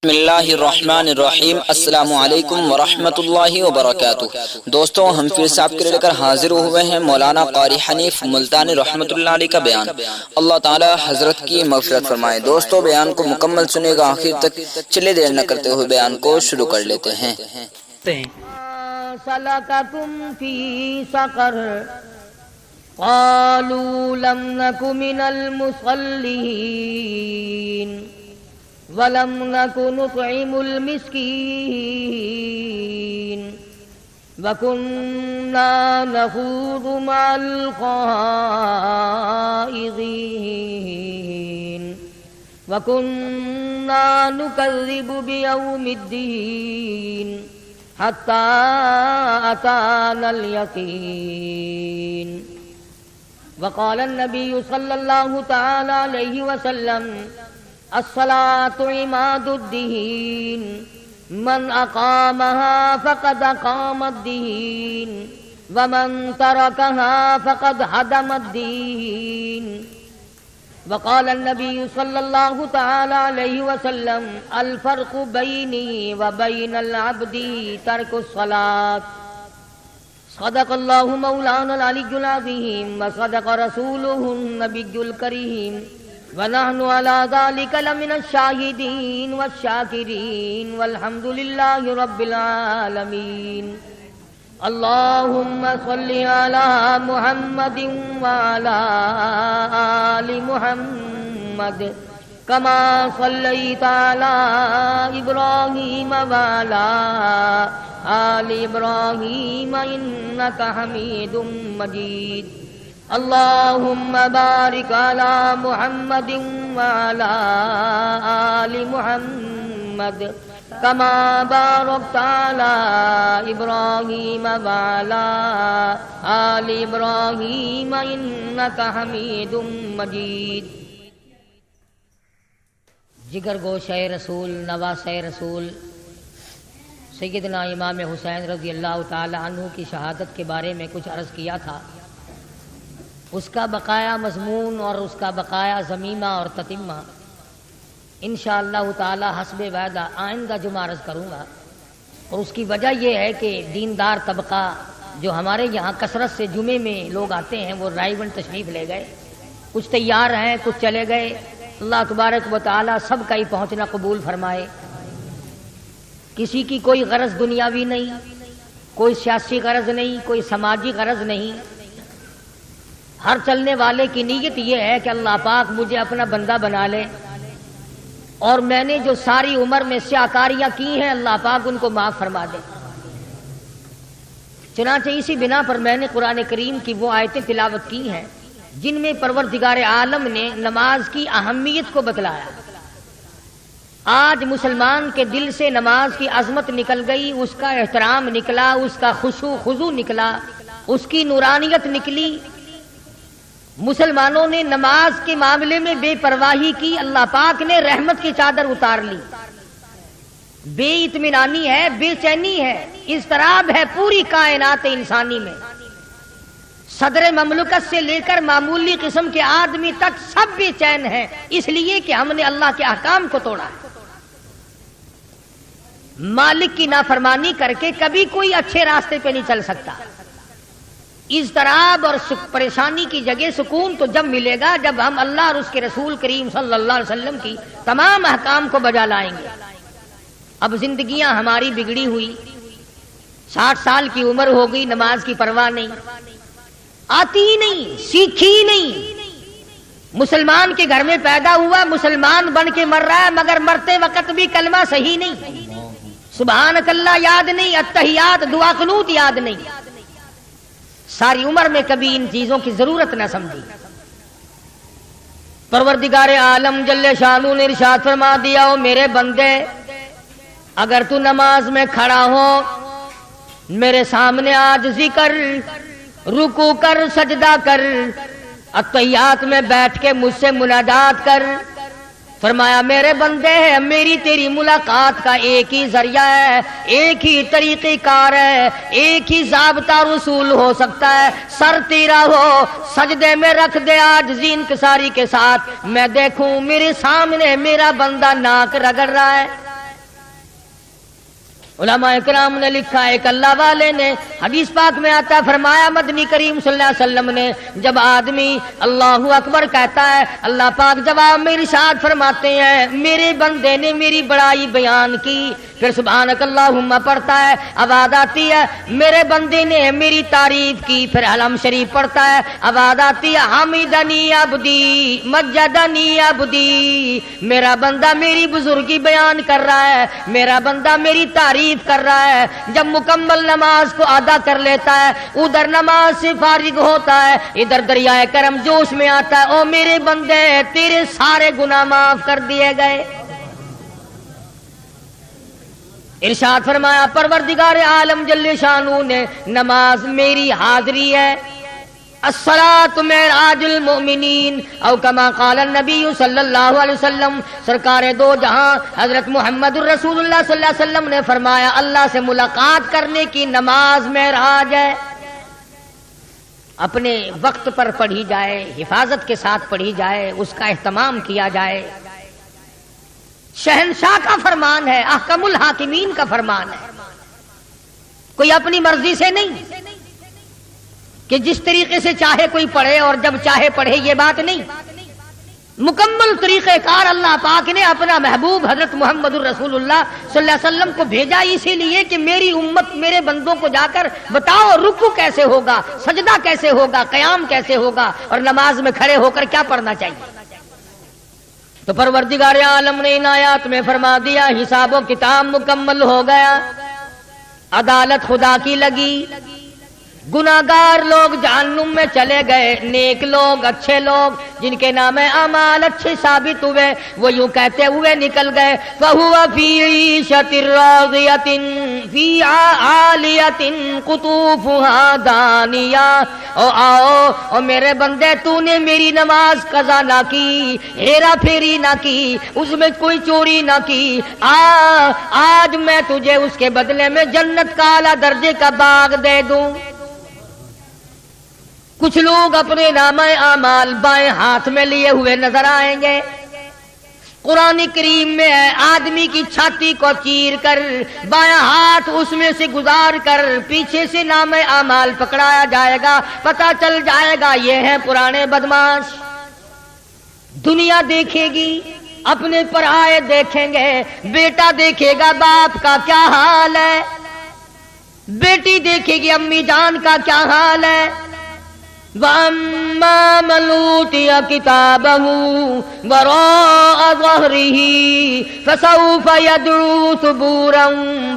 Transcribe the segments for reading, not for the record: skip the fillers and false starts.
بسم اللہ الرحمن الرحیم۔ السلام علیکم ورحمۃ اللہ وبرکاتہ۔ دوستوں، ہم پھر سے آپ کے لے کر حاضر ہوئے ہیں مولانا قاری حنیف ملتانی رحمۃ اللہ علیہ کا بیان۔ اللہ تعالی حضرت کی مغفرت فرمائے۔ دوستوں، بیان کو مکمل سنے گا آخر تک، چلے دیر نہ کرتے ہوئے بیان کو شروع کر لیتے ہیں۔ سلککم فی سقر قالوا لم نک من المصلین وَلَمْ نَكُ نُطْعِمُ الْمِسْكِينَ وَكُنَّا نَخُوضُ مَعَ الْخَائِضِينَ وَكُنَّا نُكَذِّبُ بِيَوْمِ الدِّينِ حَتَّى أَتَانَا الْيَقِينُ وقال النبي صلى الله تعالى عليه وسلم الصلاة عماد الدين من أقامها فقد أقام الدين ومن تركها فقد هدم الدين وقال النبي صلى الله تعالى عليه وسلم الفرق بيني وبين العبد ترك الصلاة صدق الله مولانا العلي العظيم وصدق رسوله النبي الكريم ونحن على ذلك لمن الشاهدين والشاكرين والحمد لله رب العالمين اللهم صل على محمد وعلى آل محمد كما صليت على إبراهيم وعلى آل إبراهيم إنك حميد مجيد اللهم بارك على محمد وعلى آل محمد كما باركت على إبراهيم وعلى آل إبراهيم إنك حميد مجيد۔ جگر گوشہ رسول، نواسہ رسول سیدنا امام حسین رضی اللہ تعالی عنہ کی شہادت کے بارے میں کچھ عرض کیا تھا۔ اس کا بقایا مضمون اور اس کا بقایا ضمیمہ اور تتمہ انشاءاللہ تعالی حسب وعدہ آئندہ جمعہ عرض کروں گا۔ اور اس کی وجہ یہ ہے کہ دیندار طبقہ جو ہمارے یہاں کثرت سے جمعے میں لوگ آتے ہیں وہ رائے گنج تشریف لے گئے، کچھ تیار ہیں، کچھ چلے گئے۔ اللہ تبارک و تعالی سب کا ہی پہنچنا قبول فرمائے۔ کسی کی کوئی غرض دنیاوی نہیں، کوئی سیاسی غرض نہیں، کوئی سماجی غرض نہیں۔ ہر چلنے والے کی نیت یہ ہے کہ اللہ پاک مجھے اپنا بندہ بنا لے، اور میں نے جو ساری عمر میں سیاکاریاں کی ہیں اللہ پاک ان کو معاف فرما دے۔ چنانچہ اسی بنا پر میں نے قرآن کریم کی وہ آیتیں تلاوت کی ہیں جن میں پروردگار عالم نے نماز کی اہمیت کو بتلایا۔ آج مسلمان کے دل سے نماز کی عظمت نکل گئی، اس کا احترام نکلا، اس کا خشوع خضوع نکلا، اس کی نورانیت نکلی۔ مسلمانوں نے نماز کے معاملے میں بے پرواہی کی، اللہ پاک نے رحمت کی چادر اتار لی۔ بے اطمینانی ہے، بے چینی ہے، اضطراب ہے پوری کائنات انسانی میں۔ صدر مملکت سے لے کر معمولی قسم کے آدمی تک سب بے چین ہیں، اس لیے کہ ہم نے اللہ کے احکام کو توڑا ہے۔ مالک کی نافرمانی کر کے کبھی کوئی اچھے راستے پہ نہیں چل سکتا۔ اضطراب اور پریشانی کی جگہ سکون تو جب ملے گا جب ہم اللہ اور اس کے رسول کریم صلی اللہ علیہ وسلم کی تمام احکام کو بجا لائیں گے۔ اب زندگیاں ہماری بگڑی ہوئی، 60 سال کی عمر ہو گئی، نماز کی پرواہ نہیں، آتی ہی نہیں، سیکھی ہی نہیں۔ مسلمان کے گھر میں پیدا ہوا، مسلمان بن کے مر رہا ہے، مگر مرتے وقت بھی کلمہ صحیح نہیں، سبحانک اللہ یاد نہیں، التحیات دعا قنوت یاد نہیں۔ ساری عمر میں کبھی ان چیزوں کی ضرورت نہ سمجھی۔ پروردگار عالم جل شانہ نے ارشاد فرما دیا، او میرے بندے، اگر تو نماز میں کھڑا ہو میرے سامنے عاجزی کر، رکوع کر، سجدہ کر، التحیات میں بیٹھ کے مجھ سے مناجات کر۔ فرمایا میرے بندے، میری تیری ملاقات کا ایک ہی ذریعہ ہے، ایک ہی طریقہ کار ہے، ایک ہی ضابطہ رسول ہو سکتا ہے۔ سر تیرا ہو، سجدے میں رکھ دے عاجزی انکساری کے ساتھ، میں دیکھوں میرے سامنے میرا بندہ ناک رگڑ رہا ہے، علماء کرام نے لکھا ہے کہ اللہ والے نے حدیث پاک میں آتا ہے، فرمایا مدنی کریم صلی اللہ علیہ وسلم نے جب آدمی اللہ اکبر کہتا ہے اللہ پاک جواب میں ارشاد فرماتے ہیں میرے بندے نے میری بڑائی بیان کی، پھر سبحانک اللہم پڑھتا ہے، آواز آتی ہے میرے بندے نے میری تعریف کی، پھر علم شریف پڑھتا ہے، آواز آتی ہے حمیدنی عبدی مجدنی عبدی، میرا بندہ میری بزرگی بیان کر رہا ہے، میرا بندہ میری تعریف کر رہا ہے۔ جب مکمل نماز کو ادا کر لیتا ہے ادھر نماز سے فارغ ہوتا ہے، ادھر دریائے کرم جوش میں آتا ہے، او میرے بندے تیرے سارے گناہ معاف کر دیے گئے۔ ارشاد فرمایا پروردگار عالم جل شانہ نے نماز میری حاضری ہے، الصلاۃ معراج المؤمنین او کما قال النبی صلی اللہ علیہ وسلم، سرکار دو جہاں حضرت محمد الرسول اللہ صلی اللہ علیہ وسلم نے فرمایا اللہ سے ملاقات کرنے کی نماز معراج ہے۔ اپنے وقت پر پڑھی جائے، حفاظت کے ساتھ پڑھی جائے، اس کا اہتمام کیا جائے، شہنشاہ کا فرمان ہے، احکم الحاکمین کا فرمان ہے، کوئی اپنی مرضی سے نہیں کہ جس طریقے سے چاہے کوئی پڑھے اور جب چاہے پڑھے، یہ بات نہیں۔ مکمل طریقہ کار اللہ پاک نے اپنا محبوب حضرت محمد الرسول اللہ صلی اللہ علیہ وسلم کو بھیجا اسی لیے کہ میری امت میرے بندوں کو جا کر بتاؤ رکوع کیسے ہوگا، سجدہ کیسے ہوگا، قیام کیسے ہوگا، اور نماز میں کھڑے ہو کر کیا پڑھنا چاہیے۔ تو پروردگار عالم نے ان آیات میں فرما دیا حساب و کتاب مکمل ہو گیا، عدالت خدا کی لگی، گناہگار لوگ جہنم میں چلے گئے، نیک لوگ اچھے لوگ جن کے نام اعمال اچھے ثابت ہوئے وہ یوں کہتے ہوئے نکل گئے فَهُوَ فِي عِيشَةٍ رَاضِيَةٍ فِي عَالِيَةٍ قُطُوفُهَا دَانِيَةٍ۔ او آؤ او میرے بندے تو نے میری نماز قضا نہ کی، ہیرا پھیری نہ کی، اس میں کوئی چوری نہ کی، آج میں تجھے اس کے بدلے میں جنت کا اعلیٰ درجے کا باغ دے دوں۔ کچھ لوگ اپنے نامہ اعمال بائیں ہاتھ میں لیے ہوئے نظر آئیں گے۔ قرآن کریم میں ہے آدمی کی چھاتی کو چیر کر بائیں ہاتھ اس میں سے گزار کر پیچھے سے نامہ اعمال پکڑایا جائے گا، پتہ چل جائے گا یہ ہیں پرانے بدماش۔ دنیا دیکھے گی، اپنے پرائے دیکھیں گے، بیٹا دیکھے گا باپ کا کیا حال ہے، بیٹی دیکھے گی امی جان کا کیا حال ہے۔ وَأَمَّا مَنْ أُوتِيَ كِتَابَهُ وَرَاءَ ظَهْرِهِ فَسَوْفَ يَدْعُو ثُبُورًا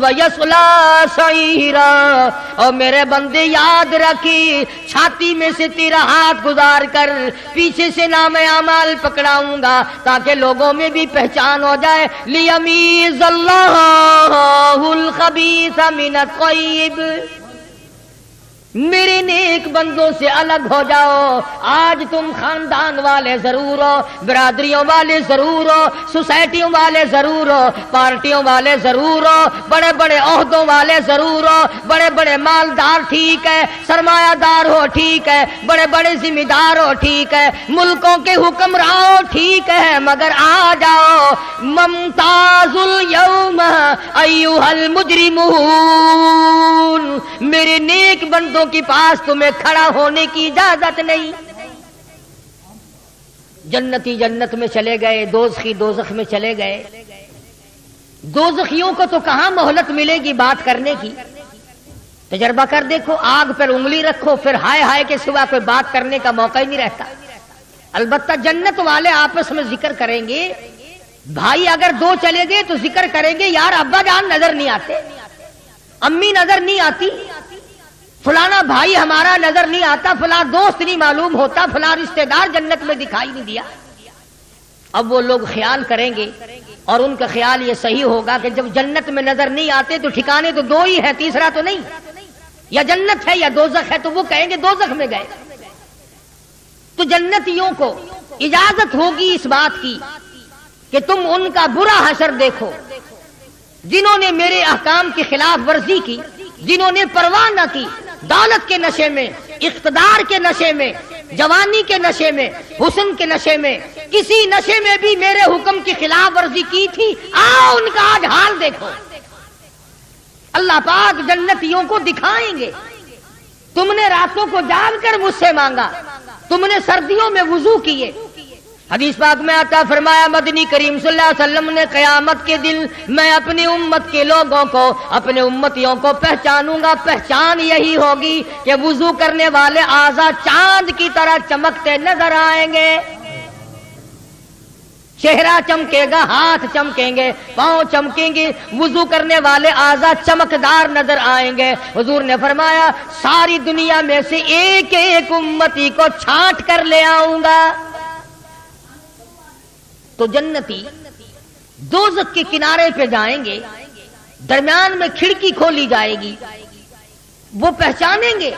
وَيَصْلَىٰ سَعِيرًا۔ اور میرے بندے یاد رکھی چھاتی میں سے تیرا ہاتھ گزار کر پیچھے سے نام اعمال پکڑاؤں گا تاکہ لوگوں میں بھی پہچان ہو جائے، لِيَمِيزَ اللَّهُ الْخَبِيثَ مِنَ الطَّيِّبِ۔ میرے نیک بندوں سے الگ ہو جاؤ۔ آج تم خاندان والے ضرور ہو، برادریوں والے ضرور ہو، سوسائٹیوں والے ضرور ہو، پارٹیوں والے ضرور ہو، بڑے بڑے عہدوں والے ضرور ہو، بڑے بڑے مالدار ٹھیک ہے، سرمایہ دار ہو ٹھیک ہے، بڑے بڑے ذمہ دار ہو ٹھیک ہے، ملکوں کے حکمراں ہو ٹھیک ہے، مگر آ جاؤ ممتاز الیوم ایھا المجرمون، میرے نیک بندوں کے پاس تمہیں کھڑا ہونے کی اجازت نہیں۔ جنتی جنت میں چلے گئے، دوزخی دوزخ میں چلے گئے۔ دوزخیوں کو تو کہاں مہلت ملے گی بات کرنے کی؟ تجربہ کر دیکھو، آگ پر انگلی رکھو پھر ہائے ہائے کے سوا کوئی بات کرنے کا موقع ہی نہیں رہتا۔ البتہ جنت والے آپس میں ذکر کریں گے، بھائی اگر دو چلے گئے تو ذکر کریں گے یار ابا جان نظر نہیں آتے، امی نظر نہیں آتی، فلانا بھائی ہمارا نظر نہیں آتا، فلاں دوست نہیں معلوم ہوتا، فلاں رشتہ دار جنت میں دکھائی نہیں دیا۔ اب وہ لوگ خیال کریں گے اور ان کا خیال یہ صحیح ہوگا کہ جب جنت میں نظر نہیں آتے تو ٹھکانے تو دو ہی ہیں، تیسرا تو نہیں، یا جنت ہے یا دوزخ ہے، تو وہ کہیں گے دوزخ میں گئے۔ تو جنتیوں کو اجازت ہوگی اس بات کی کہ تم ان کا برا حشر دیکھو جنہوں نے میرے احکام کی خلاف ورزی کی، جنہوں نے پرواہ نہ کی، دولت کے نشے میں، اقتدار کے نشے میں، جوانی کے نشے میں، حسن کے نشے میں، کسی نشے میں بھی میرے حکم کی خلاف ورزی کی تھی، آؤ ان کا آج حال دیکھو۔ اللہ پاک جنتیوں کو دکھائیں گے تم نے راتوں کو جاگ کر مجھ سے مانگا، تم نے سردیوں میں وضو کیے۔ حدیث پاک میں آتا فرمایا مدنی کریم صلی اللہ علیہ وسلم نے قیامت کے دن میں اپنی امت کے لوگوں کو، اپنے امتیوں کو پہچانوں گا، پہچان یہی ہوگی کہ وضو کرنے والے اعضاء چاند کی طرح چمکتے نظر آئیں گے، چہرہ چمکے گا، ہاتھ چمکیں گے، پاؤں چمکیں گے، وضو کرنے والے اعضاء چمکدار نظر آئیں گے۔ حضور نے فرمایا ساری دنیا میں سے ایک ایک امتی کو چھانٹ کر لے آؤں گا۔ تو جنتی دوزخ کے کنارے پہ جائیں گے، درمیان میں کھڑکی کھولی جائے گی، وہ پہچانیں گے،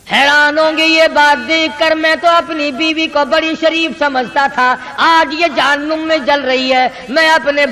حیران ہوں گے یہ بات دیکھ کر میں تو اپنی بیوی کو بڑی شریف سمجھتا تھا، آج یہ جہنم میں جل رہی ہے۔ میں اپنے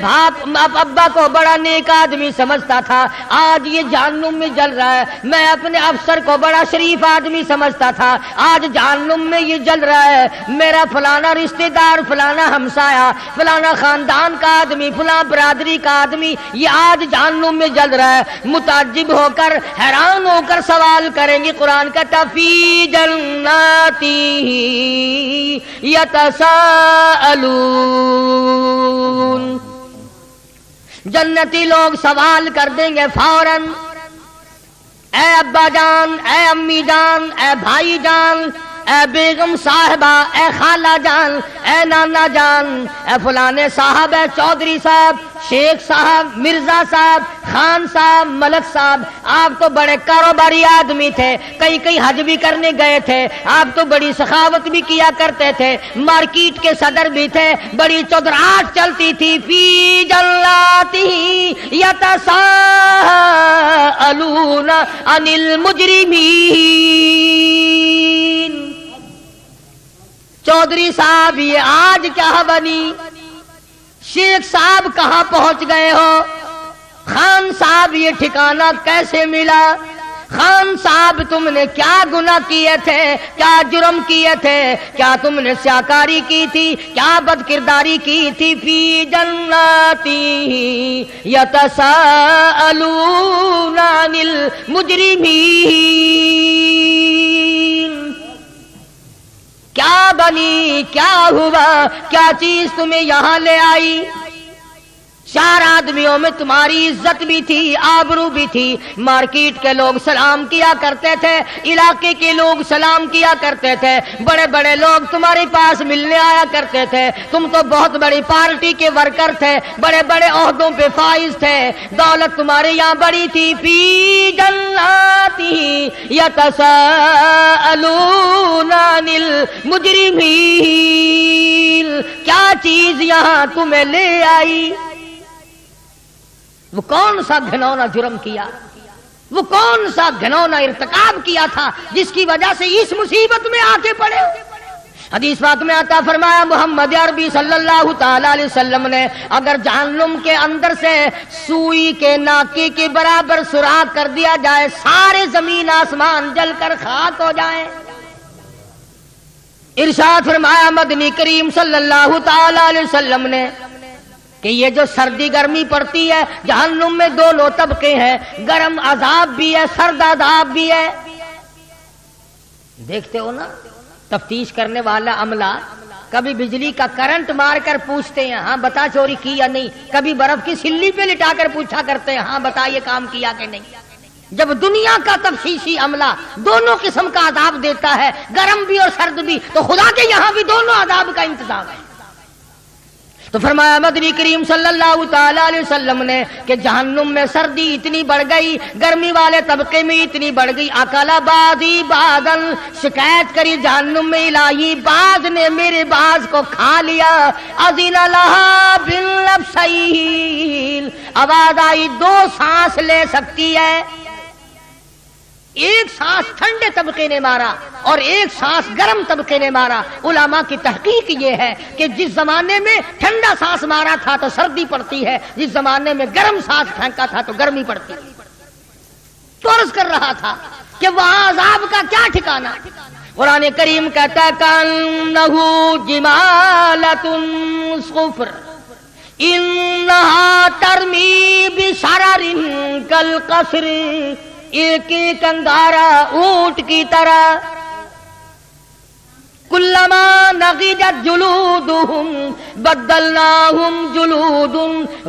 ابا کو بڑا نیک آدمی سمجھتا تھا، آج یہ جہنم میں جل رہا ہے۔ میں اپنے افسر کو بڑا شریف آدمی سمجھتا تھا، آج جہنم میں یہ جل رہا ہے۔ میرا فلانا رشتہ دار، فلانا ہمسایہ، فلانا خاندان کا آدمی، فلاں برادری کا آدمی یہ آج جہنم میں جل رہا ہے۔ متعجب ہو کر، حیران ہو کر سوال کریں گے۔ قرآن کا فی جناتی یتساءلون، جنتی لوگ سوال کر دیں گے فوراً، اے ابا جان، اے امی جان، اے بھائی جان، اے بیگم صاحبہ، اے خالہ جان، اے نانا جان، اے فلانے صاحب، اے چودھری صاحب، شیخ صاحب، مرزا صاحب، خان صاحب، ملک صاحب، آپ تو بڑے کاروباری آدمی تھے، کئی کئی حج بھی کرنے گئے تھے، آپ تو بڑی سخاوت بھی کیا کرتے تھے، مارکیٹ کے صدر بھی تھے، بڑی چودراہٹ چلتی تھی۔ فی جناتی یتساءلون عن المجرمین۔ چودھری صاحب یہ آج کیا بنی؟ شیخ صاحب کہاں پہنچ گئے ہو؟ خان صاحب یہ ٹھکانہ کیسے ملا؟ خان صاحب تم نے کیا گناہ کیے تھے، کیا جرم کیے تھے، کیا تم نے سیاکاری کی تھی، کیا بد کرداری کی تھی؟ فی جناتی یتساءلون عن المجرمین۔ کیا بنی، کیا ہوا، کیا چیز تمہیں یہاں لے آئی؟ چار آدمیوں میں تمہاری عزت بھی تھی، آبرو بھی تھی، مارکیٹ کے لوگ سلام کیا کرتے تھے، علاقے کے لوگ سلام کیا کرتے تھے، بڑے بڑے لوگ تمہارے پاس ملنے آیا کرتے تھے، تم تو بہت بڑی پارٹی کے ورکر تھے، بڑے بڑے عہدوں پہ فائز تھے، دولت تمہارے یہاں بڑی تھی۔ فی جناتی یتساءلون عن المجرمین، کیا چیز یہاں تمہیں لے آئی؟ وہ کون سا گھنونا جرم کیا، وہ کون سا گھنونا ارتکاب کیا تھا جس کی وجہ سے اس مصیبت میں آ کے پڑے؟ حدیث پاک میں آتا فرمایا محمد عربی صلی اللہ تعالی علیہ وسلم نے اگر جہنم کے اندر سے سوئی کے ناکے کے برابر سوراخ کر دیا جائے، سارے زمین آسمان جل کر خاک ہو جائیں۔ ارشاد فرمایا مدنی کریم صلی اللہ تعالی علیہ وسلم نے کہ یہ جو سردی گرمی پڑتی ہے، جہنم میں دونوں طبقے ہیں، گرم عذاب بھی ہے، سرد عذاب بھی ہے۔ دیکھتے ہو نا تفتیش کرنے والا عملہ کبھی بجلی کا کرنٹ مار کر پوچھتے ہیں ہاں بتا چوری کی یا نہیں، کبھی برف کی سلی پہ لٹا کر پوچھا کرتے ہیں ہاں بتا یہ کام کیا کہ نہیں۔ جب دنیا کا تفتیشی عملہ دونوں قسم کا عذاب دیتا ہے، گرم بھی اور سرد بھی، تو خدا کے یہاں بھی دونوں عذاب کا انتظام ہے۔ تو فرمایا مدنی کریم صلی اللہ تعالی علیہ وسلم نے کہ جہنم میں سردی اتنی بڑھ گئی، گرمی والے طبقے میں اتنی بڑھ گئی، اکلا بازی بادل، شکایت کری جہنم میں الہی باز نے میرے باز کو کھا لیا۔ اذن لہا بالنفسین، آواز آئی دو سانس لے سکتی ہے، ایک سانس ٹھنڈے طبقے نے مارا اور ایک سانس گرم طبقے نے مارا۔ علماء کی تحقیق یہ ہے کہ جس زمانے میں ٹھنڈا سانس مارا تھا تو سردی پڑتی ہے، جس زمانے میں گرم سانس پھینکا تھا تو گرمی پڑتی ہے۔ تو عرض کر رہا تھا کہ وہاں عذاب کا کیا ٹھکانہ؟ قرآن کریم کہتا ہے کأنہ جمالۃ صفر انہا ترمی بشرر کالقصر، ایک ایک انگارہ اونٹ کی طرح. کلما نضجت جلودہم بدلناہم جلود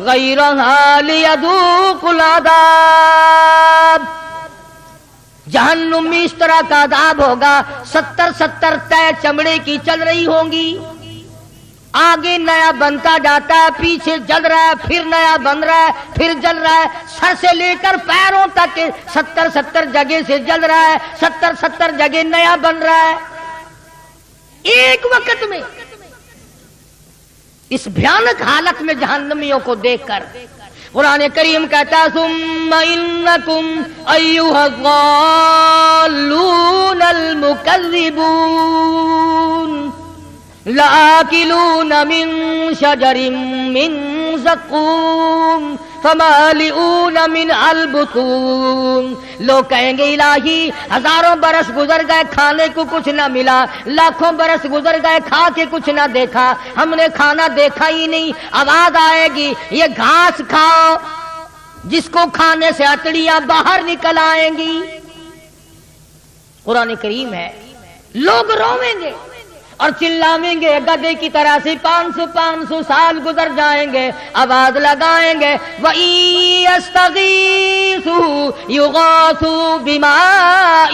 غیرہا لیذوقوا العذاب. جہنم میں اس طرح کا عذاب ہوگا، 70 تہ چمڑے کی چل رہی ہوں گی، آگے نیا بنتا جاتا ہے، پیچھے جل رہا ہے، پھر نیا بن رہا ہے، پھر جل رہا ہے، سر سے لے کر پیروں تک 70 جگہ سے جل رہا ہے، 70 جگہ نیا بن رہا ہے ایک وقت میں. اس بھیانک حالت میں جہنمیوں کو دیکھ کر قرآن کریم کہتا ہے ثم انکم ایھا الضالون المکذبون لآکلون من شجر من زقوم فمالئون من البطون. لوگ کہیں گے الہی ہزاروں برس گزر گئے کھانے کو کچھ نہ ملا، لاکھوں برس گزر گئے کھا کے کچھ نہ دیکھا، ہم نے کھانا دیکھا ہی نہیں. آواز آئے گی یہ گھاس کھاؤ، جس کو کھانے سے اتڑیاں باہر نکل آئیں گی. قرآن کریم ہے. لوگ رویں گے اور چلاویں گے گدے کی طرح سے، 500 سال گزر جائیں گے، آواز لگائیں گے وَإِن يَسْتَغِيثُوا يُغَاثُوا بِمَاءٍ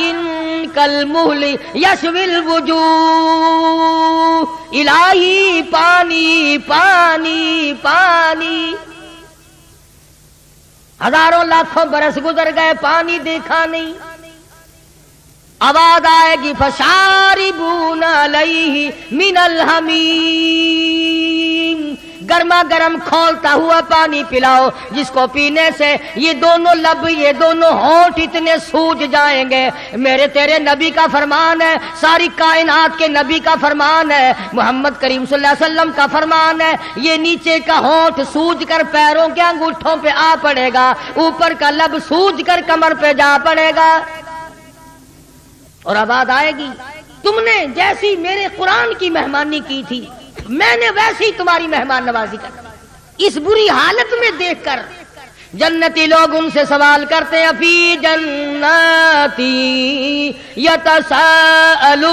كَالْمُهْلِ يَشْوِي الْوُجُوهَ. الہی پانی پانی پانی. ہزاروں لاکھوں برس گزر گئے پانی دیکھا نہیں. آواز آئے گی فشاربون علیہ من الحمیم. گرما گرم کھولتا ہوا پانی پلاؤ جس کو پینے سے یہ دونوں لب یہ دونوں ہونٹ اتنے سوج جائیں گے. میرے تیرے نبی کا فرمان ہے، ساری کائنات کے نبی کا فرمان ہے، محمد کریم صلی اللہ علیہ وسلم کا فرمان ہے. یہ نیچے کا ہونٹ سوج کر پیروں کے انگوٹھوں پہ آ پڑے گا، اوپر کا لب سوج کر کمر پہ جا پڑے گا. اور آواز آئے گی تم نے جیسی میرے قرآن کی مہمانی کی تھی میں نے ویسی تمہاری مہمان نوازی کر. اس بری حالت میں دیکھ کر جنتی لوگ ان سے سوال کرتے ہیں فی جناتی یتساءلون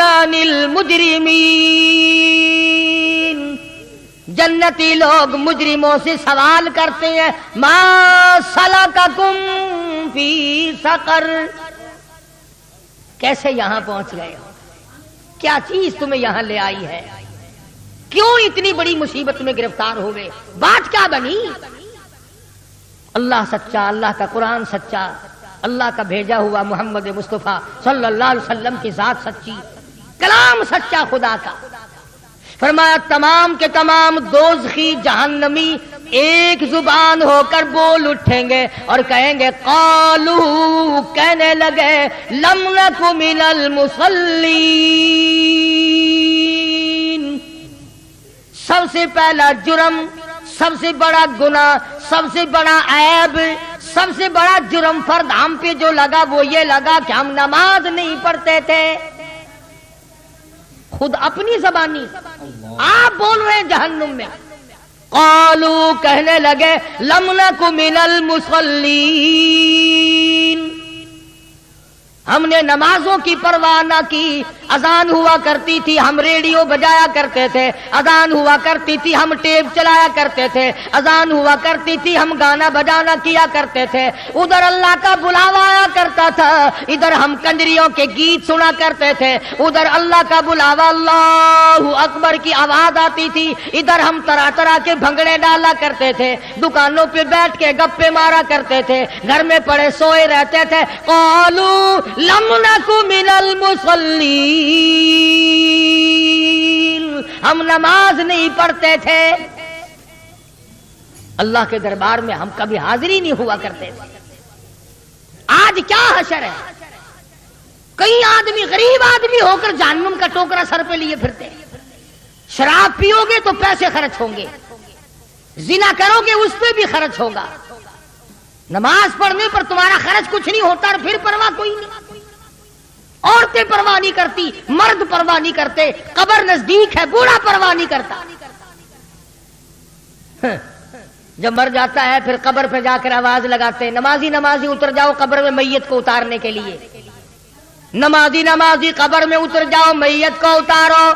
عن المجرمین. جنتی لوگ مجرموں سے سوال کرتے ہیں ما سلککم فی سقر. کیسے یہاں پہنچ گئے ہو؟ کیا چیز تمہیں یہاں لے آئی ہے؟ کیوں اتنی بڑی مصیبت میں گرفتار ہو گئے؟ بات کیا بنی؟ اللہ سچا، اللہ کا قرآن سچا، اللہ کا بھیجا ہوا محمد مصطفیٰ صلی اللہ علیہ وسلم کی ذات سچی، کلام سچا خدا کا. فرمایا تمام کے تمام دوزخی جہنمی ایک زبان ہو کر بول اٹھیں گے اور کہیں گے قالو، کہنے لگے لم نک من المصلین. سب سے پہلا جرم، سب سے بڑا گناہ، سب سے بڑا عیب، سب سے بڑا جرم فرد ہم پہ جو لگا وہ یہ لگا کہ ہم نماز نہیں پڑھتے تھے. خود اپنی زبانی آپ بول رہے ہیں جہنم میں. قالو، کہنے لگے لم نک من المصلین، ہم نے نمازوں کی پرواہ نہ کی. اذان ہوا کرتی تھی ہم ریڈیو بجایا کرتے تھے، اذان ہوا کرتی تھی ہم ٹیپ چلایا کرتے تھے، اذان ہوا کرتی تھی ہم گانا بجانا کیا کرتے تھے. ادھر اللہ کا بلاوا آیا کرتا تھا، ادھر ہم کنجریوں کے گیت سنا کرتے تھے. ادھر اللہ کا بلاوا اللہ اکبر کی آواز آتی تھی، ادھر ہم طرح طرح کے بھنگڑے ڈالا کرتے تھے، دکانوں پہ بیٹھ کے گپے مارا کرتے تھے، گھر میں پڑے سوئے رہتے تھے. قالو لم نک من المصلین، ہم نماز نہیں پڑھتے تھے. اللہ کے دربار میں ہم کبھی حاضری نہیں ہوا کرتے تھے. آج کیا حشر ہے؟ کئی آدمی غریب آدمی ہو کر جہنم کا ٹوکرا سر پہ لیے پھرتے ہیں. شراب پیو گے تو پیسے خرچ ہوں گے، زنا کرو گے اس پہ بھی خرچ ہوگا، نماز پڑھنے پر تمہارا خرچ کچھ نہیں ہوتا اور پھر پرواہ کوئی نہیں. عورتیں پرواہ نہیں کرتی، مرد پرواہ نہیں کرتے، قبر نزدیک ہے بوڑھا پرواہ نہیں کرتا. جب مر جاتا ہے پھر قبر پہ جا کر آواز لگاتے ہیں نمازی نمازی اتر جاؤ قبر میں میت کو اتارنے کے لیے، نمازی نمازی قبر میں اتر جاؤ میت کو اتارو۔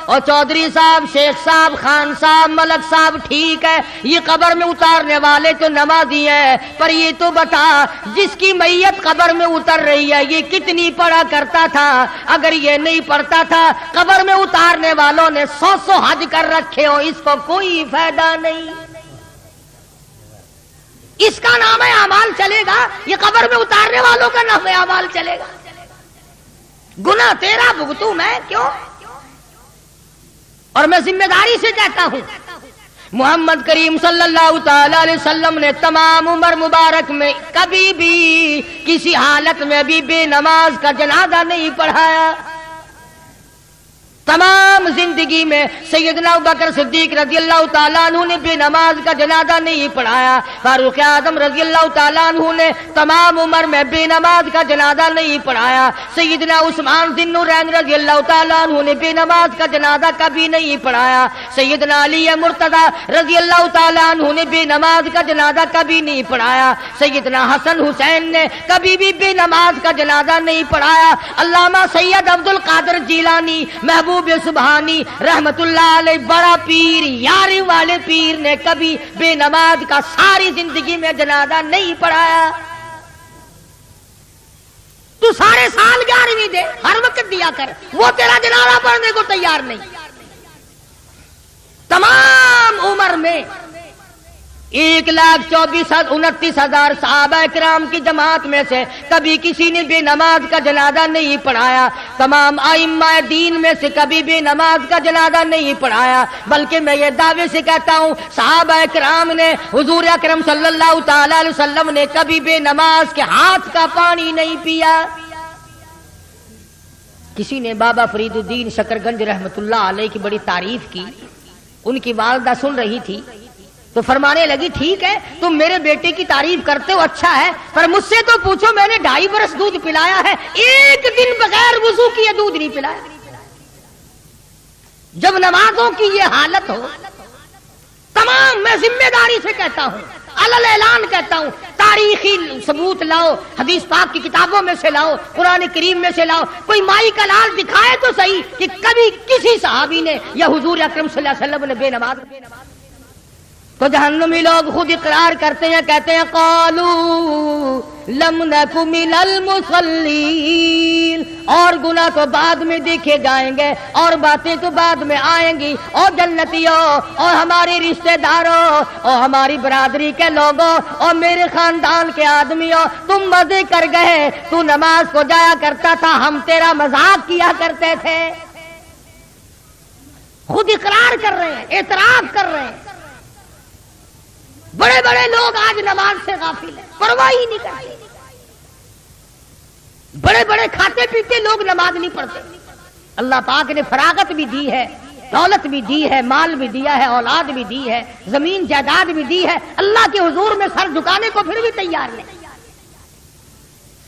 اور چودھری صاحب، شیخ صاحب، خان صاحب، ملک صاحب، ٹھیک ہے یہ قبر میں اتارنے والے تو نمازی ہیں، پر یہ تو بتا جس کی میت قبر میں اتر رہی ہے یہ کتنی پڑھا کرتا تھا؟ اگر یہ نہیں پڑھتا تھا قبر میں اتارنے والوں نے 100 حج کر رکھے ہو، اس کو کوئی فائدہ نہیں، اس کا نام اعمال چلے گا، یہ قبر میں اتارنے والوں کا نام اعمال چلے گا۔ گناہ تیرا بھگتوں میں کیوں؟ اور میں ذمہ داری سے کہتا ہوں محمد کریم صلی اللہ تعالی علیہ وسلم نے تمام عمر مبارک میں کبھی بھی کسی حالت میں بھی بے نماز کا جنازہ نہیں پڑھایا، تمام زندگی میں سیدنا ابوبکر صدیق رضی اللہ تعالیٰ عنہ نے بے نماز کا جنازہ نہیں پڑھایا، فاروق اعظم رضی اللہ تعالیٰ عنہ نے تمام عمر میں بے نماز کا جنازہ نہیں پڑھایا، سیدنا عثمان ذی النورین رضی اللہ تعالیٰ عنہ نے بے نماز کا جنازہ کبھی نہیں پڑھایا، سیدنا علی مرتضی رضی اللہ تعالیٰ عنہ نے بے نماز کا جنازہ کبھی نہیں پڑھایا، سیدنا حسن حسین نے کبھی بھی بے نماز کا جنازہ نہیں پڑھایا، علامہ سید عبد القادر جیلانی محبوب سبحانی رحمت اللہ علیہ بڑا پیر یاری والے پیر نے کبھی بے نماز کا ساری زندگی میں جنازہ نہیں پڑھایا۔ تو سارے سال 11ویں دے، ہر وقت دیا کر، وہ تیرا جنازہ پڑھنے کو تیار نہیں۔ تمام عمر میں 1,24,29,000 صحابہ کرام کی جماعت میں سے کبھی کسی نے بے نماز کا جنازہ نہیں پڑھایا، تمام ائمہ دین میں سے کبھی بے نماز کا جنازہ نہیں پڑھایا، بلکہ میں یہ دعوے سے کہتا ہوں صحابہ کرام نے حضور اکرم صلی اللہ تعالی علیہ وسلم نے کبھی بے نماز کے ہاتھ کا پانی نہیں پیا۔ کسی نے بابا فرید الدین شکرگنج رحمت اللہ علیہ کی بڑی تعریف کی، ان کی والدہ سن رہی تھی تو فرمانے لگی ٹھیک ہے تم میرے بیٹے کی تعریف کرتے ہو اچھا ہے، پر مجھ سے تو پوچھو میں نے 2.5 برس دودھ پلایا ہے، ایک دن بغیر وضو کیے دودھ نہیں پلایا۔ جب نمازوں کی یہ حالت ہو، تمام میں ذمہ داری سے کہتا ہوں، علل اعلان کہتا ہوں، تاریخی ثبوت لاؤ، حدیث پاک کی کتابوں میں سے لاؤ، قرآن کریم میں سے لاؤ، کوئی مائی کا لال دکھائے تو صحیح کہ کبھی کسی صحابی نے یا حضور اکرم صلی اللہ علیہ وسلم نے بے نماز۔ تو جہنمی لوگ خود اقرار کرتے ہیں، کہتے ہیں قالوا لم نک من المصلین، اور گناہ تو بعد میں دیکھے جائیں گے اور باتیں تو بعد میں آئیں گی۔ اور جنتیوں اور ہماری رشتہ داروں اور ہماری برادری کے لوگوں اور میرے خاندان کے آدمیوں، تم مزے کر گئے، تو نماز کو جایا کرتا تھا، ہم تیرا مذاق کیا کرتے تھے۔ خود اقرار کر رہے ہیں، اعتراف کر رہے ہیں۔ بڑے بڑے لوگ آج نماز سے غافل ہیں، پرواہ ہی نہیں کرتے۔ بڑے بڑے کھاتے پیتے لوگ نماز نہیں پڑھتے۔ اللہ پاک نے فراغت بھی دی ہے، دولت بھی دی ہے، مال بھی دیا ہے، اولاد بھی دی ہے، زمین جائیداد بھی دی ہے، اللہ کے حضور میں سر جھکانے کو پھر بھی تیار نہیں۔